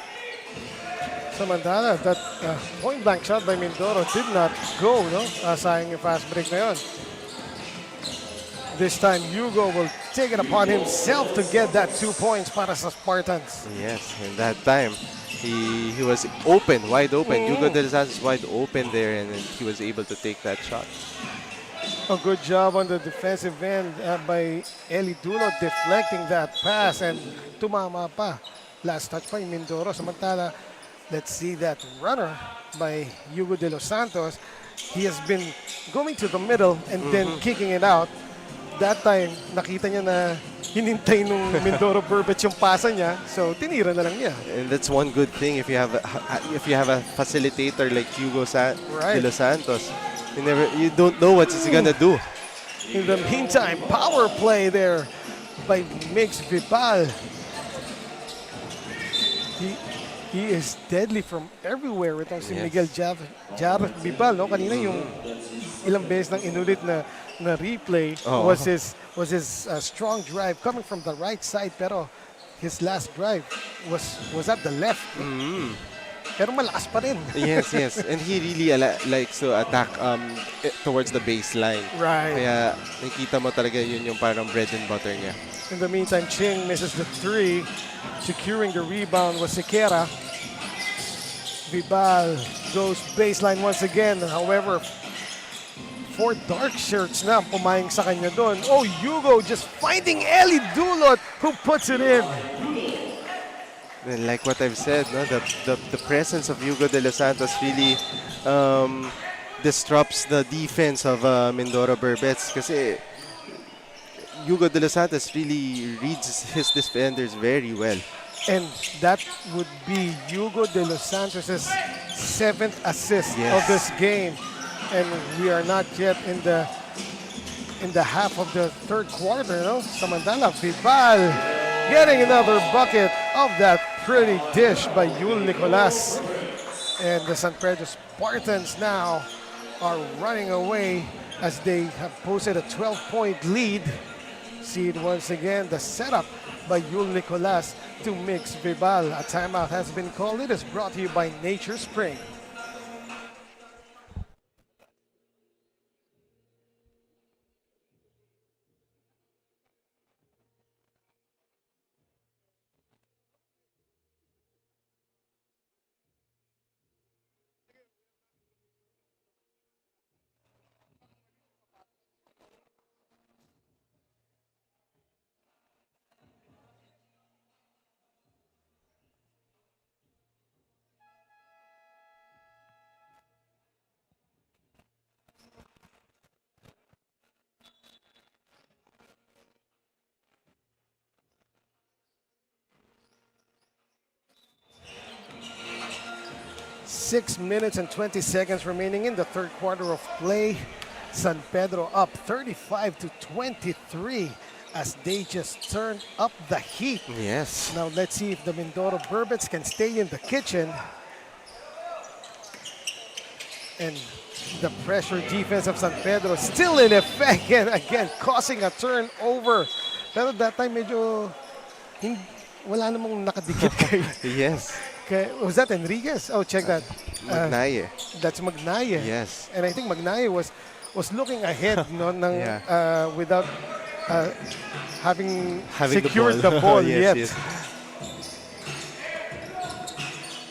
Samantala, that point blank shot by Mindoro did not go, no? Sayang yung fast break na yun. This time, Hugo will take it upon himself to get that 2 points para sa Spartans. Yes, and that time he was open, wide open. Hugo de los Santos wide open there, and then he was able to take that shot. A good job on the defensive end by Eli Dulo deflecting that pass and tumama pa. Last touch pa yung Mindoro. Samantala, let's see that runner by Hugo de los Santos. He has been going to the middle and then kicking it out. That time, nakita niya na hinintay nung Mindoro Berbets yung pasa niya, so tinira na lang niya. And that's one good thing if you have a facilitator like Hugo de los Santos. You don't know what he's gonna do. In the meantime, power play there by Mix Vibal. He is deadly from everywhere. Itong si Miguel Jarrett Vibal, no? Kanina yung ilang beses nang inulit na replay was his strong drive coming from the right side, pero his last drive was at the left. Pero malakas pa rin. Yes. And he really likes to attack towards the baseline. Right. Kaya nakikita mo talaga yun yung parang bread and butter niya. In the meantime, Ching misses the 3. Securing the rebound was Sequeira. Vibal goes baseline once again. However, 4 dark shirts na pumayang sa kanya doon. Oh, Hugo just finding Eli Dulot who puts it in. And like what I've said, no, the presence of Hugo de los Santos really disrupts the defense of Mindoro Berbets kasi Hugo de los Santos really reads his defenders very well. And that would be Hugo de los Santos' 7th assist of this game. And we are not yet in the half of the third quarter, no? Samantala, Vibal getting another bucket of that pretty dish by Yul Nicolas. And the San Pedro Spartans now are running away as they have posted a 12-point lead. See it once again, the setup by Yul Nicolas to Mix Vibal. A timeout has been called. It is brought to you by Nature Spring. 6 minutes and 20 seconds remaining in the third quarter of play. San Pedro up 35 to 23 as they just turned up the heat. Yes. Now let's see if the Mindoro Berbets can stay in the kitchen. And the pressure defense of San Pedro still in effect and again causing a turnover. Pero that time medyo wala namang nakadikit kay. Yes. Was that Enriquez? Oh, check that. Magnaye. That's Magnaye. Yes. And I think Magnaye was looking ahead no, ng, Yeah. without having Having secured the ball Yes, yet. yes.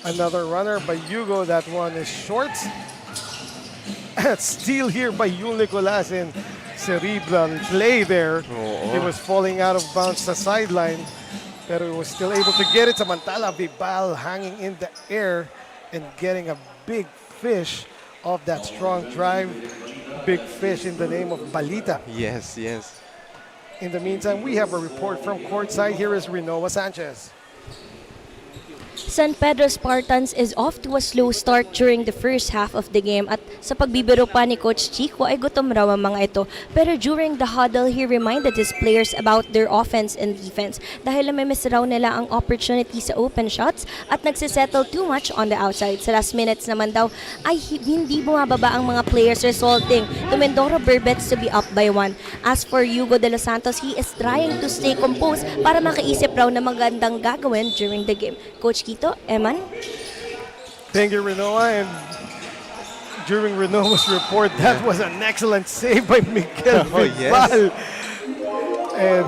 Another runner by Hugo. That one is short. Steal here by Yul Nicolas in cerebral play there. Oo. He was falling out of bounds sa sideline. Pero he was still able to get it. Samantala, Vibal hanging in the air and getting a big fish off that strong drive. Big fish in the name of Balita. Yes, yes. In the meantime, we have a report from courtside. Here is Renoa Sanchez. San Pedro Spartans is off to a slow start during the first half of the game at sa pagbibiro pa ni Coach Chico ay gutom raw ang mga ito. Pero during the huddle, he reminded his players about their offense and defense dahil namimiss raw nila ang opportunity sa open shots at nagsisettle too much on the outside. Sa last minutes naman daw ay hindi bumababa ang mga players resulting to Mindoro Berbets to be up by 1. As for Hugo de los Santos, he is trying to stay composed para makaisip raw na magandang gagawin during the game. Coach Quito, Eman? Thank you, Renoa. And during Renoa's report, that was an excellent save by Miguel Oh, yes. Vibal. And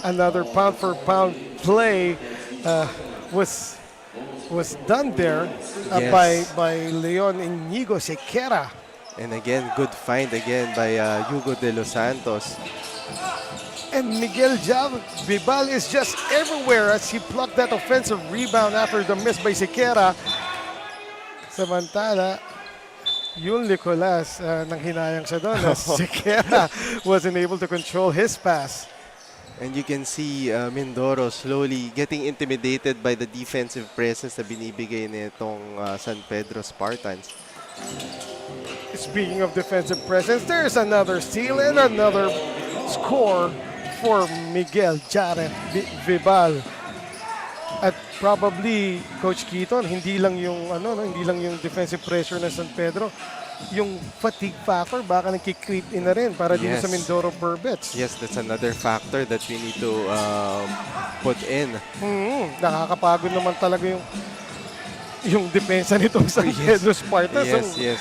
another pound-for-pound play was done there Yes. by Leon Inigo Sequera. And again, good find again by Hugo de los Santos. And Miguel Vibal is just everywhere as he plucked that offensive rebound after the miss by Sequera. Samantala, Yul Nicolas, nang hinayang siya doon as Sequera wasn't able to control his pass. And you can see Mindoro slowly getting intimidated by the defensive presence na binibigay nitong San Pedro Spartans. Speaking of defensive presence, there's another steal and another score for Miguel Vibal. At probably Coach Keaton, hindi lang yung defensive pressure ng San Pedro, yung fatigue factor baka nagki-creep in na rin para dito Yes. sa Mindoro Berbets. Yes, that's another factor that we need to put in. Nakakapagod naman talaga yung depensa nitong San Pedro Spartans. Yes, yes.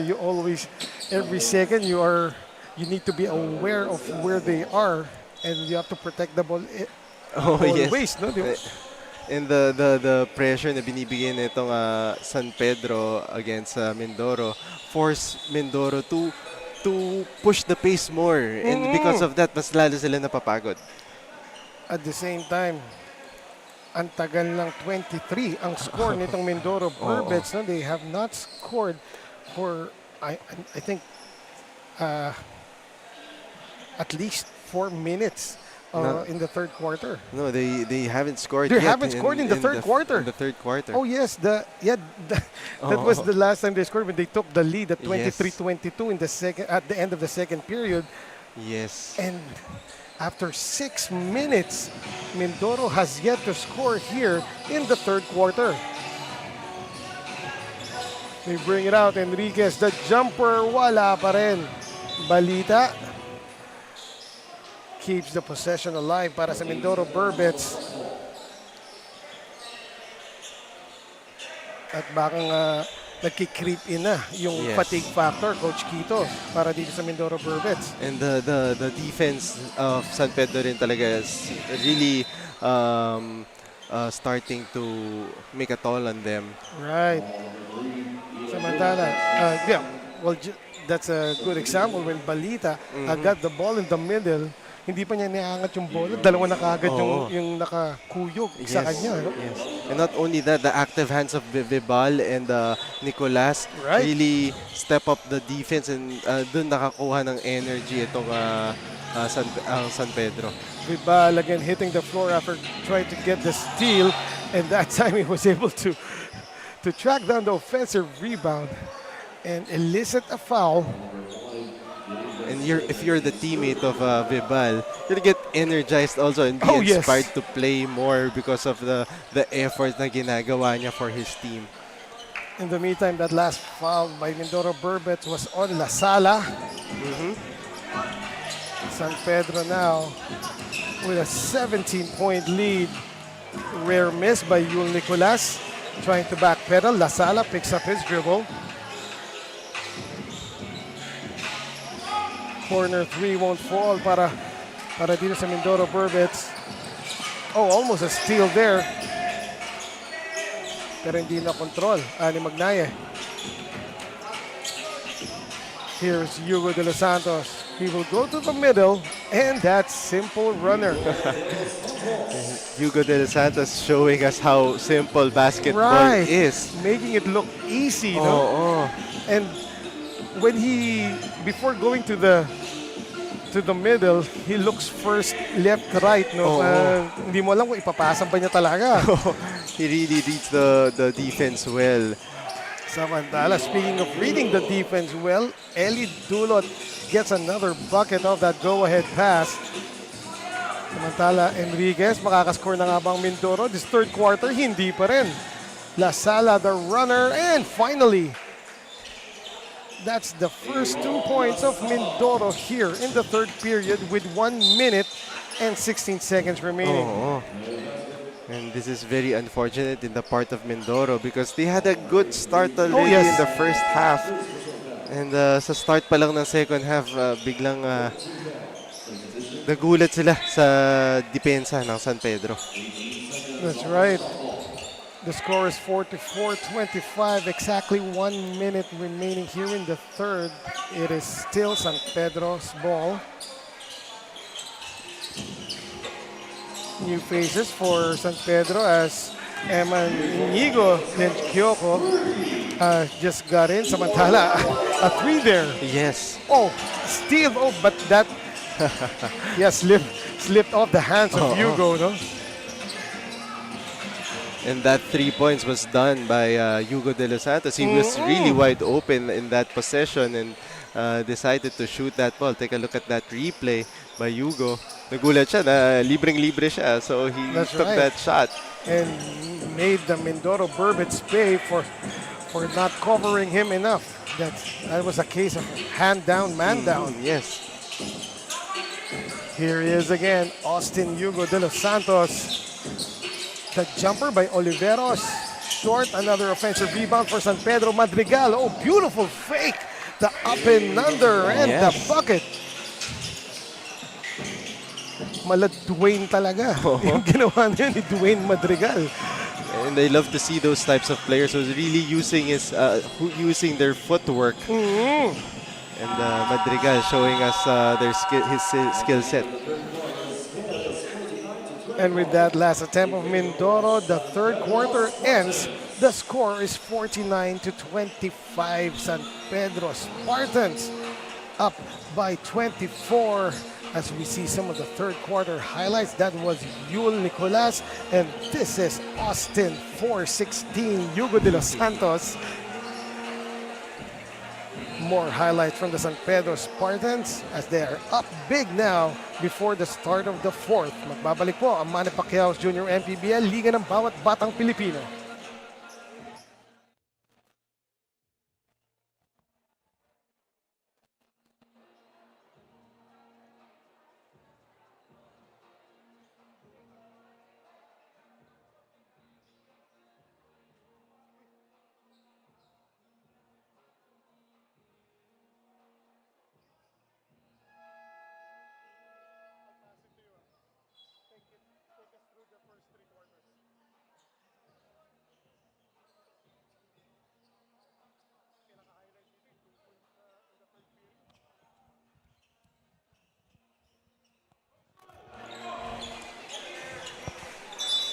You always, every second you need to be aware of where they are and you have to protect the ball always, no? And the pressure na binibigay nitong San Pedro against Mindoro force Mindoro to push the pace more. And because of that, mas lalo sila napapagod. At the same time, ang tagal ng 23 ang score nitong Mindoro Berbets. No? They have not scored for, I think, at least 4 minutes in the third quarter. No, they haven't scored They yet. haven't scored in the third quarter. In the third quarter. Oh yes, that was the last time they scored when they took the lead at 23-22 in the second at the end of the second period. Yes. And after 6 minutes, Mindoro has yet to score here in the third quarter. They bring it out, Enriquez, the jumper, wala pa rin. Balita keeps the possession alive para sa Mindoro Berbets. At bakang nagki-creep in na yung fatigue factor, Coach Quito, para dito sa Mindoro Berbets. And the defense of San Pedro rin talaga is really starting to make a toll on them. Right. Samantala, that's a good example when Balita got the ball in the middle. Hindi pa niya niangat yung bola. Dalawa na kaagad yung nakakuyog sa kanya. No? Yes. And not only that, the active hands of Vibal and Nicolas really step up the defense and dun nakakuha ng energy itong San Pedro. Vibal again hitting the floor after trying to get the steal, and that time he was able to to track down the offensive rebound and elicit a foul. And if you're the teammate of Vibal, you'll get energized also and be inspired to play more because of the effort na ginagawa niya for his team. In the meantime, that last foul by Mindoro Berbets was on La Sala. San Pedro now with a 17-point lead. Rare miss by Yul Nicolas, trying to backpedal. La Sala picks up his dribble. Corner three won't fall para dito sa Mindoro Berbets. Oh, almost a steal there. Pero hindi na control. Ani Magnaye. Here's Hugo de los Santos. He will go to the middle, and that simple runner. Hugo de los Santos showing us how simple basketball is. Making it look easy, no? And when before going to the middle, he looks first left, right, no? Hindi mo alam kung ipapasan pa niya talaga. He really reads the defense well. Samantala, speaking of reading the defense well, Eli Dulot gets another bucket of that go-ahead pass. Samantala, Enriquez, makakascore na nga bang Mindoro? This third quarter, hindi pa rin. La Sala, the runner, and finally, that's the first 2 points of Mindoro here in the third period with 1 minute and 16 seconds remaining. And this is very unfortunate in the part of Mindoro because they had a good start already in the first half. And sa start pa lang ng second half, biglang nagulat sila sa depensa ng San Pedro. That's right. The score is 44-25, exactly 1 minute remaining here in the third. It is still San Pedro's ball. New faces for San Pedro as Eman Inigo and Kyoko just got in. Samantala, a three there. Yes. Oh, steal. Oh, but that slipped off the hands of Hugo, no? And that 3 points was done by Hugo de los Santos. He was really wide open in that possession and decided to shoot that ball. Take a look at that replay by Hugo. Nagulat siya na libreng-libre siya, so he took that shot. And made the Mindoro Berbets pay for not covering him enough. That was a case of hand down, man down. Yes. Here he is again, Austin Hugo de los Santos. The jumper by Oliveros. Short, another offensive rebound for San Pedro. Madrigal, oh, beautiful fake. The up and under and the bucket. Mala Dwayne talaga. Yung ginawa niya ni Dwayne Madrigal. And I love to see those types of players who's really using using their footwork. And Madrigal showing us his skill set. And with that last attempt of Mindoro, the third quarter ends. The score is 49-25. San Pedro Spartans up by 24. As we see some of the third quarter highlights, that was Yul Nicolas, and this is Austin 416, Hugo de los Santos. More highlights from the San Pedro Spartans as they are up big now before the start of the fourth. Magbabalik po ang Manny Pacquiao's Junior MPBL, Liga ng Bawat Batang Pilipino.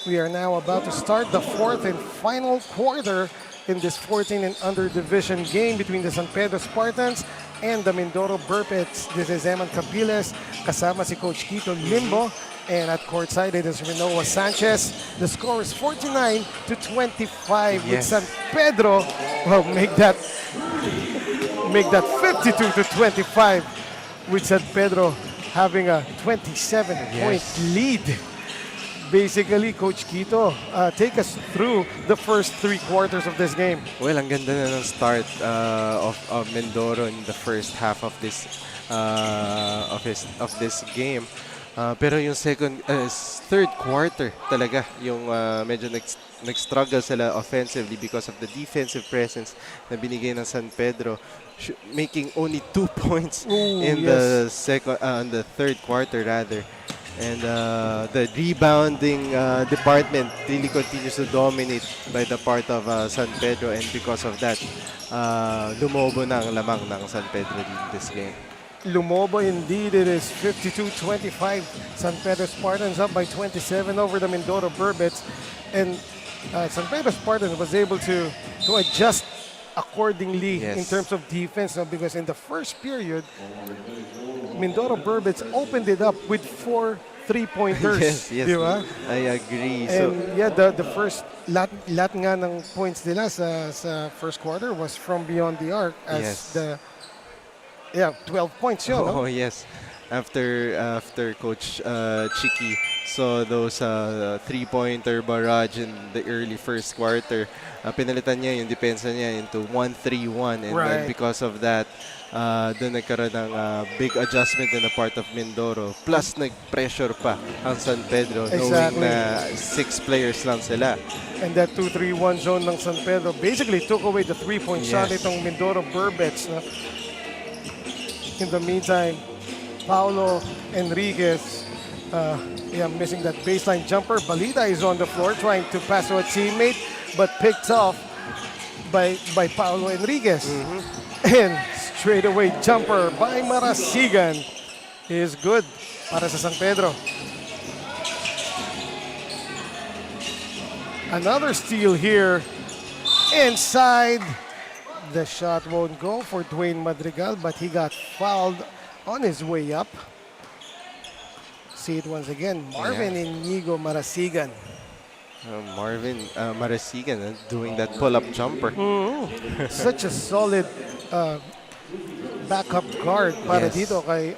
We are now about to start the fourth and final quarter in this 14 and under division game between the San Pedro Spartans and the Mindoro Berbets. This is Eman Capiles, kasama si Coach Quito Limbo. And at courtside, it is Renoa Sanchez. The score is 49-25 with Yes. San Pedro. Well, make that 52-25 with San Pedro having a 27-point lead. Basically, Coach Quito, take us through the first 3 quarters of this game. Well, ang ganda na ng start of Mindoro in the first half of this game. Pero yung third quarter talaga yung medyo nag-struggle sila offensively because of the defensive presence na binigay ng San Pedro, making only 2 points in the third quarter rather. And the rebounding department really continues to dominate by the part of San Pedro, and because of that, lumobo na ang lamang ng San Pedro in this game. Lumobo indeed. It is 52-25. San Pedro Spartans up by 27 over the Mindoro Berbets. And San Pedro Spartans was able to adjust accordingly in terms of defense. Because in the first period, Mindoro Berbets opened it up with 4 3-pointers. Yes, Di ba? I agree. And the first lahat nga ng points nila sa first quarter was from beyond the arc as 12 points yun. Oh, yes. After Coach Chiki saw those 3-pointer barrage in the early first quarter, pinalitan niya yung depensa niya into 1-3-1, and then because of that, doon nagkaroon ng big adjustment in the part of Mindoro. Plus, nag-pressure pa ang San Pedro, knowing na 6 players lang sila. And that 2-3-1 zone ng San Pedro basically took away the 3-point shot itong Mindoro Berbets. No? In the meantime, Paulo Enriquez missing that baseline jumper. Balita is on the floor trying to pass to a teammate, but picked off by Paulo Enriquez. And straight away jumper by Marasigan is good para sa San Pedro. Another steal here inside. The shot won't go for Dwayne Madrigal, but he got fouled on his way up. See it once again. Marvin Inigo Marasigan. Marvin Marasigan doing that pull-up jumper. Such a solid backup guard para dito kay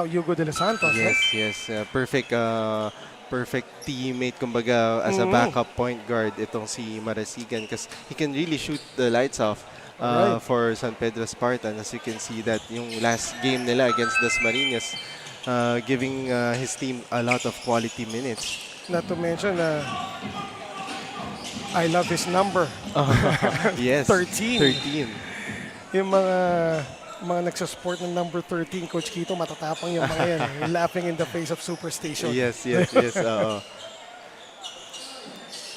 Hugo de los Santos. Yes. Perfect teammate, kumbaga, as a backup point guard itong si Marasigan, because he can really shoot the lights off for San Pedro Spartan. As you can see that yung last game nila against Dasmariñas, giving his team a lot of quality minutes. Not to mention, I love his number. Yes, 13. Yung mga nagsusport ng number 13, Coach Quito, matatapang yung mga yan. Laughing in the face of Superstation. Yes.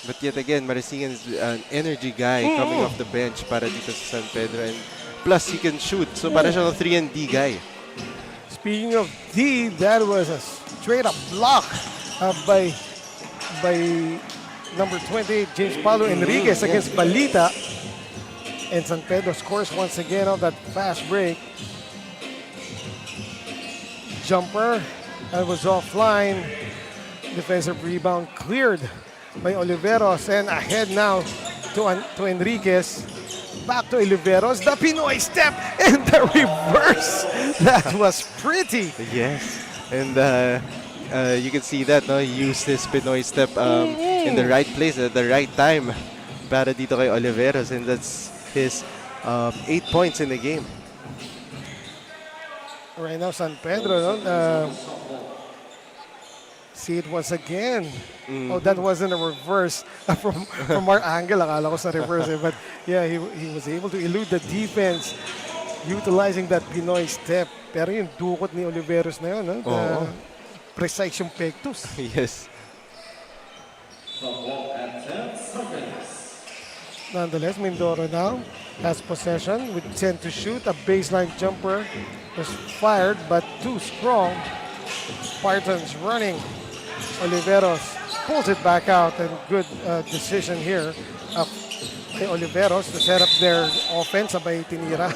But yet again, Marasigan is an energy guy coming off the bench para dito sa San Pedro. And plus, he can shoot. So, para siyang 3-and-D guy. Speaking of D, that was a straight-up block by number 28, James Paulo Enriquez against Balita. And San Pedro scores once again on that fast break. Jumper that was offline. Defensive rebound cleared by Oliveros, and ahead now to Enriquez. Back to Oliveros. The Pinoy step and the reverse. That was pretty. Yes. And you can see that, no? He used his Pinoy step in the right place at the right time para dito kay Oliveros, and that's his 8 points in the game. Right now, San Pedro, no? See it once again. Oh, that wasn't a reverse from our angle. Akala ko sa reverse. But yeah, he was able to elude the defense utilizing that Pinoy step. Pero yung dukot ni Oliveros na yun, no? Precise yung pectus. Yes. Nonetheless, Mindoro now has possession with 10 to shoot. A baseline jumper was fired, but too strong. Spartans running. Oliveros pulls it back out, and good decision here kay Oliveros to set up their offense, sabay tinira.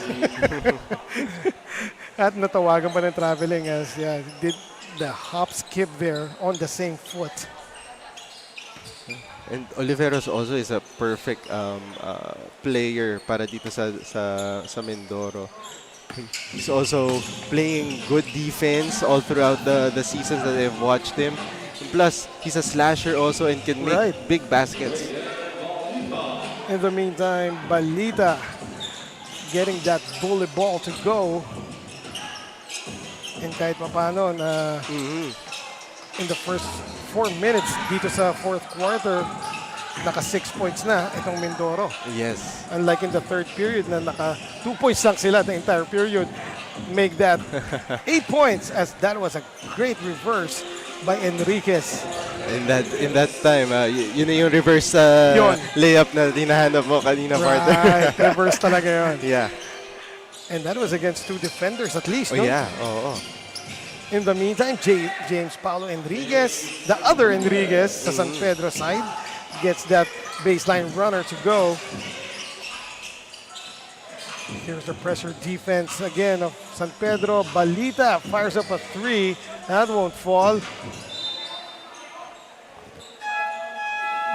At natawagan pa ng traveling as did the hop skip there on the same foot. And Oliveros also is a perfect player para dito sa Mindoro. He's also playing good defense all throughout the seasons that I've watched him. Plus, he's a slasher also and can make big baskets. In the meantime, Balita getting that bully ball to go. And kahit paano na in the first 4 minutes dito sa fourth quarter, naka 6 points na itong Mindoro. Yes. Unlike in the third period na naka 2 points lang sila the entire period. Make that 8 points as that was a great reverse by Enriquez. In that time, yun na yung reverse layup na hinahanap mo kanina, partner. Right, reverse talaga yun. Yeah. And that was against 2 defenders at least, Oh, no? yeah. Oo. In the meantime, James Paulo Enriquez, the other Enriquez sa San Pedro side, gets that baseline runner to go. Here's the pressure defense again of San Pedro. Balita fires up a 3. That won't fall.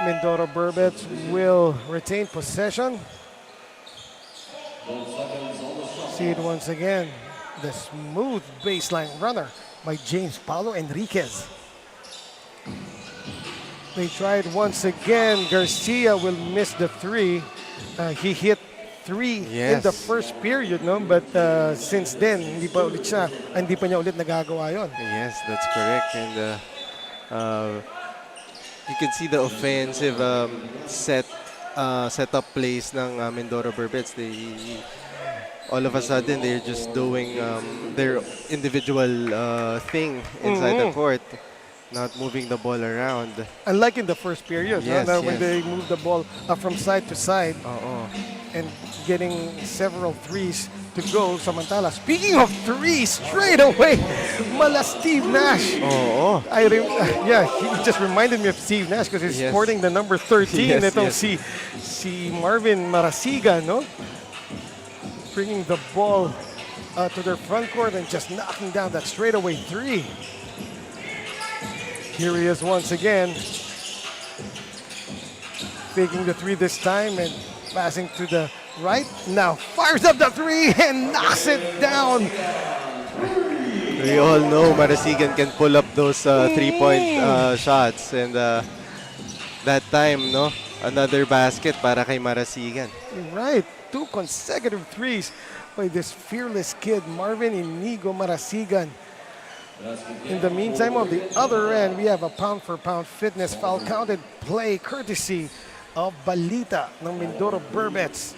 Mindoro Berbets will retain possession. See it once again. The smooth baseline runner by James Paulo Enriquez. They tried once again. Garcia will miss the 3. He hit 3 in the first period, no? But since then, hindi pa niya ulit nagagawa yon. Yes, that's correct. And you can see the offensive setup plays ng Mindoro Berbets. All of a sudden, they're just doing their individual thing inside the court, not moving the ball around. Unlike in the first period, Yes, no? When yes. they moved the ball from side to side and getting several threes to go. Samantala, speaking of threes, straight away, mala Steve Nash. He just reminded me of Steve Nash because he's sporting the number 13. Itong si Marvin Marasigan, no? Bringing the ball to their front court and just knocking down that straightaway 3. Here he is once again, faking the 3 this time and passing to the right. Now fires up the 3 and knocks it down. We all know Marasigan can pull up those 3-point shots, and that time, no, another basket para kay Marasigan. Right, 2 consecutive threes by this fearless kid, Marvin Inigo Marasigan. In the meantime, on the other end, we have a pound-for-pound fitness foul counted play courtesy of Balita ng Mindoro Berbets.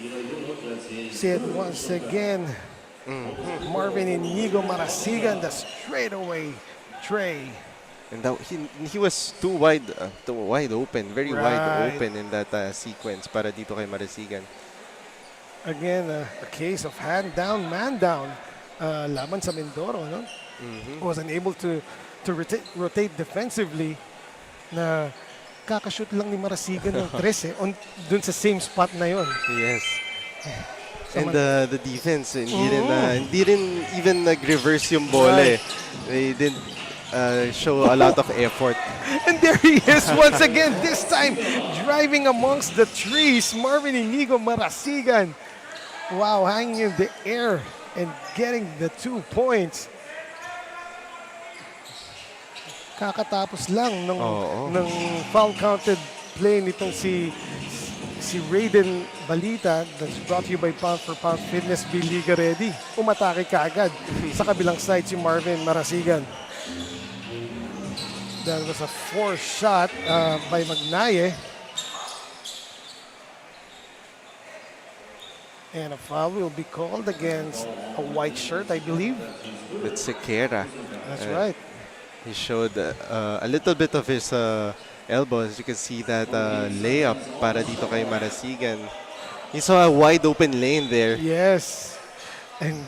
See it once again. Marvin Inigo Marasigan, the straightaway tray. And that, he was too wide open, very wide open in that sequence para dito kay Marasigan. Again, a case of hand down, man down. Laban sa Mindoro, no? Wasn't able to rotate defensively na kakashoot lang ni Marasigan ng 13 dun sa same spot na yon. Yes. And the defense, hindi rin even nag-reverse yung bola. They didn't show a lot of effort. And there he is once again, this time driving amongst the trees, Marvin Inigo Marasigan. Wow, hanging in the air and getting the 2 points. Kakatapos lang ng foul counted play nitong si Raiden Balita, that's brought to you by Pound for Pound Fitness. Be Liga ready. Umatake kaagad sa kabilang side si Marvin Marasigan. That was a 4 shot by Magnaye. And a foul will be called against a white shirt, I believe. It's Sequeira. That's right. He showed a little bit of his elbow. As you can see that layup para dito kay Marasigan. He saw a wide open lane there. Yes. And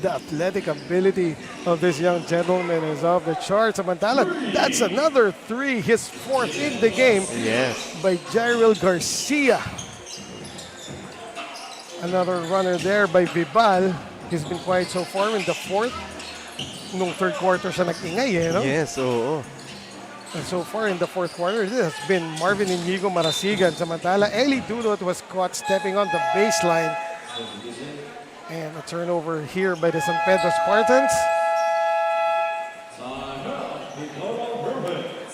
the athletic ability of this young gentleman is off the charts. Samantala, that's another 3, his 4th in the game. Yes. By Jairil Garcia. Another runner there by Vibal. He's been quiet so far in the fourth. Nung third quarter siya nag-ingay eh, no? Yes, oo. And so far in the fourth quarter, this has been Marvin Inigo Marasigan. Samantala, Eli Dudot was caught stepping on the baseline. And a turnover here by the San Pedro Spartans.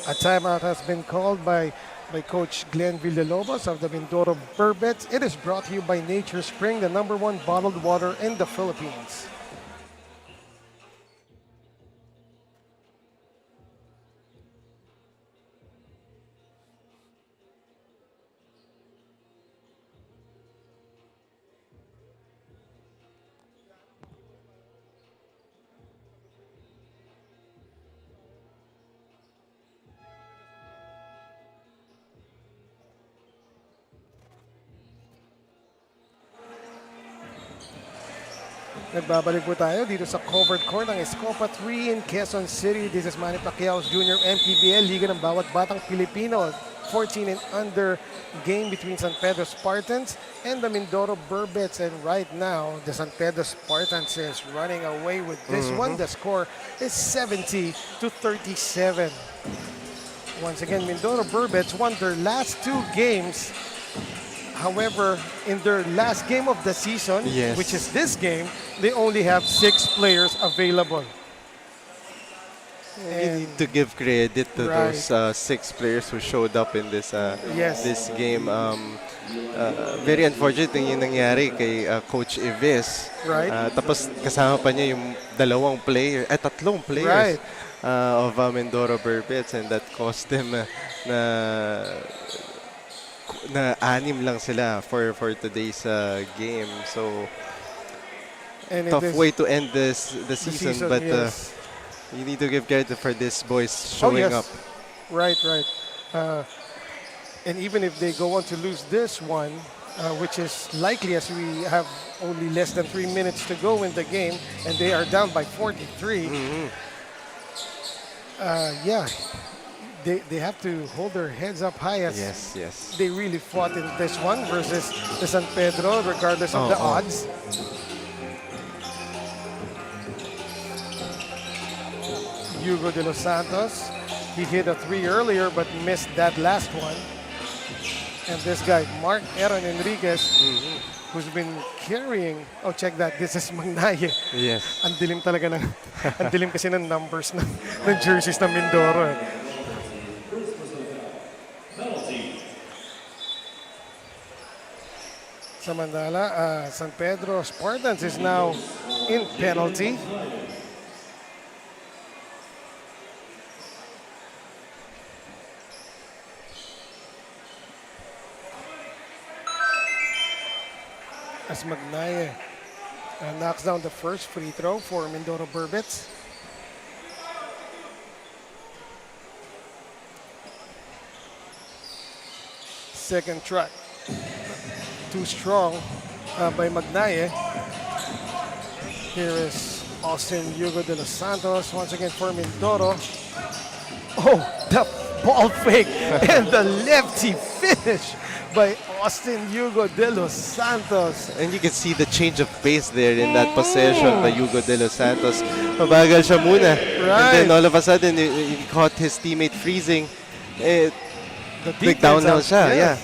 A timeout has been called by Coach Glenn Villalobos of the Mindoro Berbets. It is brought to you by Nature Spring, the #1 bottled water in the Philippines. Nagbabalik po tayo dito sa covered court ng Escopa 3 in Quezon City. This is Manny Pacquiao's Junior MPBL, Liga ng Bawat Batang Pilipino. 14 and under game between San Pedro Spartans and the Mindoro Berbets. And right now, the San Pedro Spartans is running away with this one. The score is 70-37. Once again, Mindoro Berbets won their last 2 games. However, in their last game of the season, Yes. which is this game, they only have 6 players available. You need to give credit to Right. those 6 players who showed up in this Yes. this game. Very unfortunate yung nangyari kay Coach Ives. Right. Tapos kasama pa niya yung tatlong Right. players of Mindoro Berbets, and that cost them na 6 lang sila for today's game. So And it tough is way to end the season, but yes. you need to give credit for these boys showing up. Right. And even if they go on to lose this one, which is likely as we have only less than 3 minutes to go in the game, and they are down by 43, they have to hold their heads up high as Yes. they really fought in this one versus the San Pedro, regardless of the odds. Hugo de los Santos, he hit a 3 earlier but missed that last one. And this guy, Mark Aaron Enriquez, who's been carrying, oh check that, this is Magnaye. Yes. Ang dilim talaga ng, ang dilim kasi ng numbers ng jerseys ng Mindoro eh. Samantala, San Pedro Spartans is now in penalty. As Magnaye knocks down the first free throw for Mindoro Berbets. Second try. Too strong by Magnaye. Here is Austin Hugo de los Santos once again for Mindoro. Oh, the ball fake and the lefty finish by Austin Hugo de los Santos. And you can see the change of pace there in that possession by Hugo de los Santos. Mabagal siya muna. And then all of a sudden, he caught his teammate freezing. The Nag-down lang siya, yeah.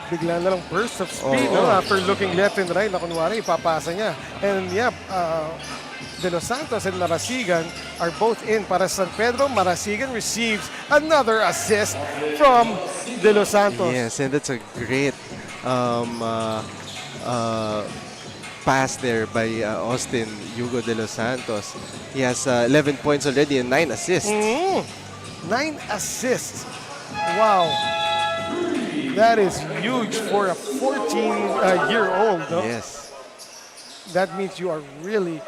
Bigla na lang burst of speed, no? After looking left and right, na kunwari, ipapasa niya. And yeah, De Los Santos and Marasigan are both in para San Pedro. Marasigan receives another assist from De Los Santos. Yes, and that's a great pass there by Austin Hugo de los Santos. He has 11 points already and 9 assists. 9 assists. Wow. That is huge for a 14-year-old. No? Yes. That means you are really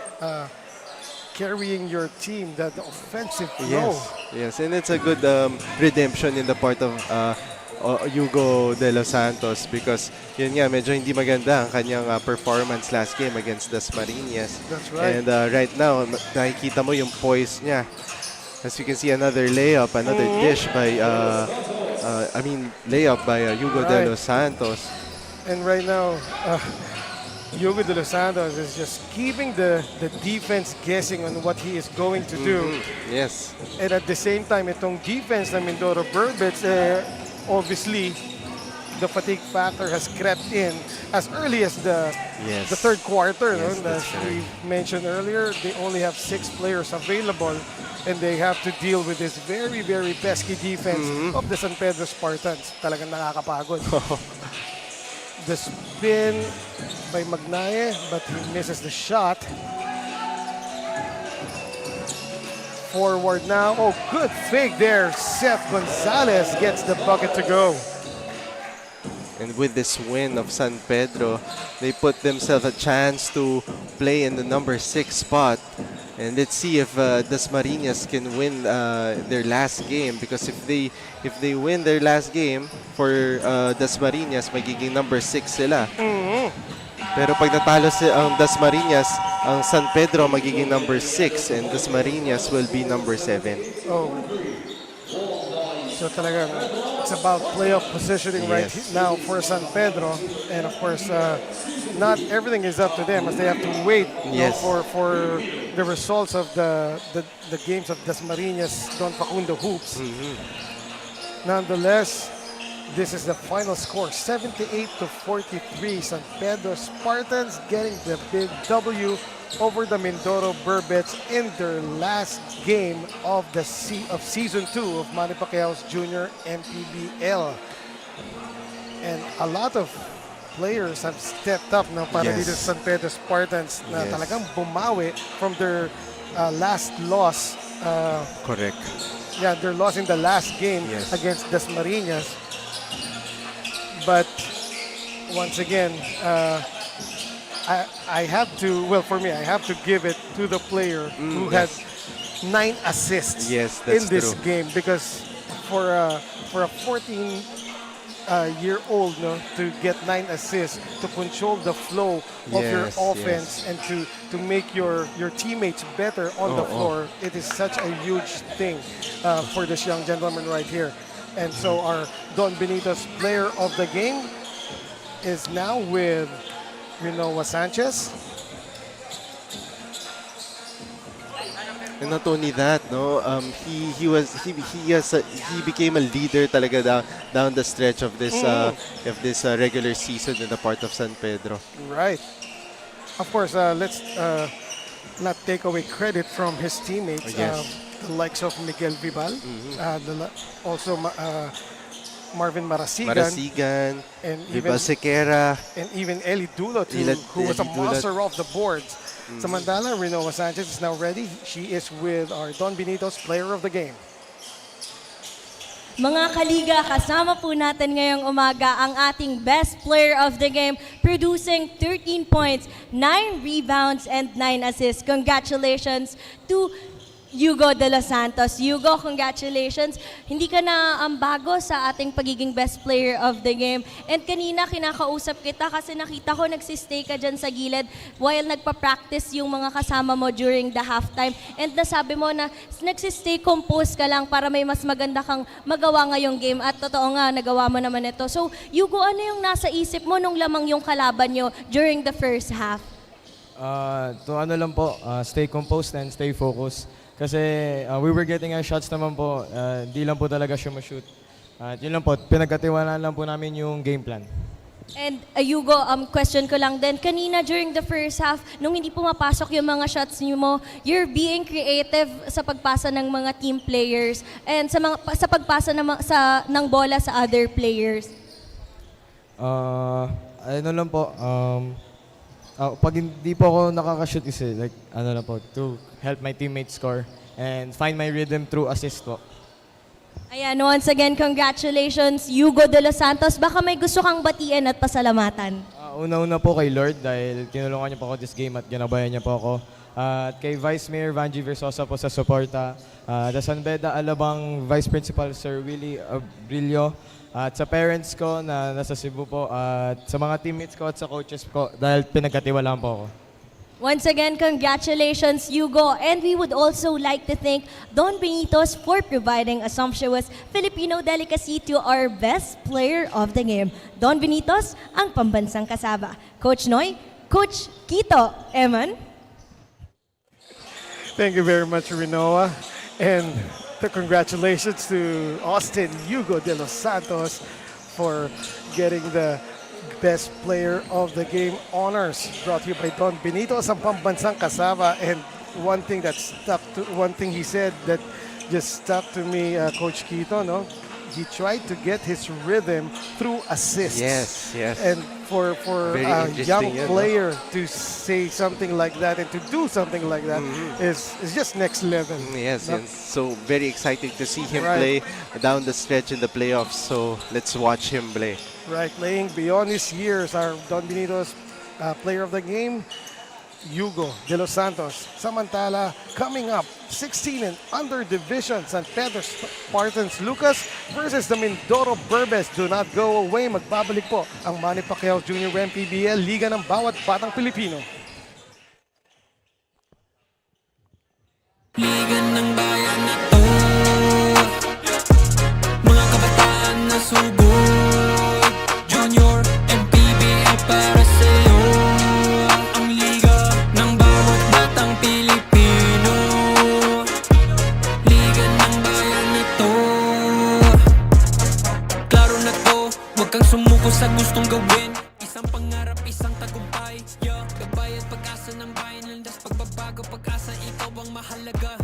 carrying your team, that offensive flow. Yes, and it's a good redemption in the part of Hugo de los Santos because yun nga, medyo hindi maganda ang kanyang performance last game against the Spartans. That's right. And right now, nakikita mo yung poise niya. As you can see, another layup, another dish by, layup by Hugo de los Santos. And right now, Hugo de los Santos is just keeping the defense guessing on what he is going to do. Yes. And at the same time, itong defense ng Mindoro Berbets, obviously, the fatigue factor has crept in as early as the third quarter. Yes, No? As that's we mentioned earlier, they only have 6 players available, and they have to deal with this very, very pesky defense of the San Pedro Spartans. Talagang nakakapagod. The spin by Magnaye, but he misses the shot. Forward now. Oh, good fake there. Seth Gonzalez gets the bucket to go. And with this win of San Pedro, they put themselves a chance to play in the number 6 spot. And let's see if Dasmariñas can win their last game, because if they win their last game for Dasmariñas, magiging number 6 sila. Pero pag natalo ang Dasmariñas, ang San Pedro magiging number 6 and Dasmariñas will be number 7. Oh. So talagang it's about playoff positioning right now for San Pedro, and of course not everything is up to them, as they have to wait for the results of the games of Dasmariñas Don Facundo Hoops. Nonetheless, this is the final score, 78-43. San Pedro Spartans getting the big W over the Mindoro Berbets in their last game of season 2 of Manny Pacquiao's Junior MPBL. And a lot of players have stepped up now para dito sa San Pedro Spartans na talagang bumawi from their last loss. Correct. Yeah, their loss in the last game against Dasmariñas. But once again, I have to, well, for me, I have to give it to the player who had 9 assists in this game, because for a 14-year-old to get 9 assists, to control the flow of your offense and to make your teammates better on the floor, it is such a huge thing for this young gentleman right here. And so our Don Benito's player of the game is now with Rinoa Sanchez. And not only that, no, he became a leader talaga down the stretch of this regular season in the part of San Pedro. Right. Of course, let's not take away credit from his teammates. The likes of Miguel Vival, also Marvin Marasigan, and Vival Sequeira, and even Eli Dulot, who was a monster off the boards. Samantala, Rinoa Sanchez is now ready. She is with our Don Benito's player of the game. Mga kaliga, kasama po natin ngayong umaga ang ating best player of the game, producing 13 points, 9 rebounds, and 9 assists. Congratulations to Hugo de los Santos. Hugo, congratulations. Hindi ka na bago sa ating pagiging best player of the game. And kanina kinakausap kita kasi nakita ko nagsistay ka dyan sa gilid while nagpa-practice yung mga kasama mo during the halftime. And nasabi mo na nagsistay compose ka lang para may mas maganda kang magawa ngayong game. At totoo nga, nagawa mo naman ito. So, Hugo, ano yung nasa isip mo nung lamang yung kalaban nyo during the first half? Stay composed and stay focused. Kasi we were getting our shots naman po, di lang po talaga siya ma-shoot. At yun lang po, pinagkatiwalaan lang po namin yung game plan. And Hugo, question ko lang din, kanina during the first half, nung hindi pumapasok yung mga shots niyo mo, you're being creative sa pagpasa ng mga team players and sa pagpasa ng bola sa other players. Ano lang po, pag hindi po ako nakaka-shoot kasi, to help my teammates score and find my rhythm through assist po. Ayan, once again, congratulations, Hugo de los Santos. Baka may gusto kang batiin at pasalamatan. Una-una po kay Lord dahil tinulungan niya po ako this game at ginabayan niya po ako. At kay Vice Mayor Vanji Versosa po sa suporta. The San Beda Alabang Vice Principal Sir Willie Abrillo. At sa parents ko na nasa Cebu po. At sa mga teammates ko at sa coaches ko dahil pinagkatiwalaan po ako. Once again, congratulations, Hugo. And we would also like to thank Don Benitos for providing a sumptuous Filipino delicacy to our best player of the game. Don Benitos, ang pambansang kasaba. Coach Noy, Coach Quito, Eman. Thank you very much, Rinoa. And the congratulations to Austin Hugo de los Santos for getting the Best Player of the Game honors, brought to you by Don Benito, ang pambansang kasaba. And one thing he said that just stuck to me, Coach Quito, no? He tried to get his rhythm through assists. Yes. And for Very a young interesting, player to say something like that and to do something like that is just next level. Yes, No? and so very exciting to see him Right. play down the stretch in the playoffs. So let's watch him play. Right, playing beyond his years, our Don Benito's player of the game, Hugo de los Santos. Samantala, coming up, 16 and under division, San Pedro Spartans Lucas versus the Mindoro Berbets. Do not go away. Magbabalik po ang Manny Pacquiao Jr. MPBL, Liga ng Bawat Batang Pilipino. Liga ng bayan na to, mga kabataan na sugod, Junior MPBL para sa'yo. Ang liga ng bawat batang Pilipino, Liga ng bayan na to. Klaro na to, huwag kang sumuko sa gustong gawin. Isang pangarap, isang tagumpay, yeah. Gabay at pag-asa ng bayan, landas pagbabago, pag-asa, ikaw ang mahalaga.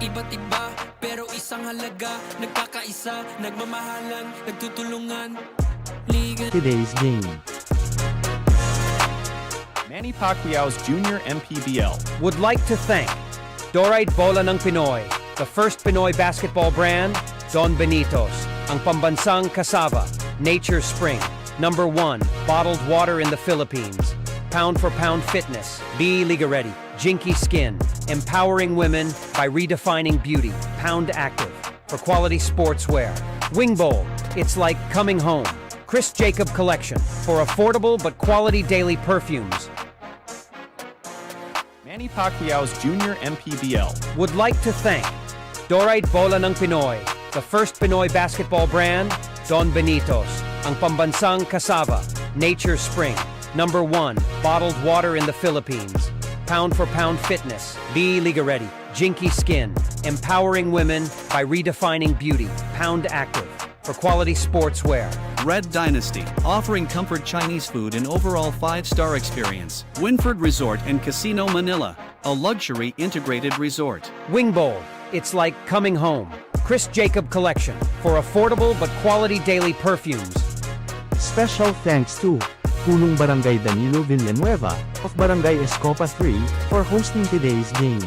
Iba't iba, pero isang halaga. Nagkakaisa, nagmamahalan, nagtutulungan. Liga. Today's game. Manny Pacquiao's Junior MPBL. Would like to thank Dorite Bola ng Pinoy, the first Pinoy basketball brand, Don Benitos, ang pambansang kasaba, Nature Spring, #1 bottled water in the Philippines, pound for pound fitness, Be Liga Ready, Jinky Skin, empowering women by redefining beauty, Pound Active, for quality sportswear, Wing Bowl, it's like coming home, Chris Jacob Collection, for affordable but quality daily perfumes. Manny Pacquiao's Junior MPBL. Would like to thank Dorite Bola ng Pinoy, the first Pinoy basketball brand, Don Benitos, ang pambansang kasaba, Nature Spring, #1 bottled water in the Philippines, pound for pound fitness, Be Liga Ready, Jinky Skin, empowering women by redefining beauty, Pound Active, for quality sportswear. Red Dynasty, offering comfort Chinese food and overall 5-star experience. Winford Resort and Casino Manila, a luxury integrated resort. Wing Bowl, it's like coming home. Chris Jacob Collection, for affordable but quality daily perfumes. Special thanks to Pulong Barangay Danilo Villanueva of Barangay Escopa 3 for hosting today's game.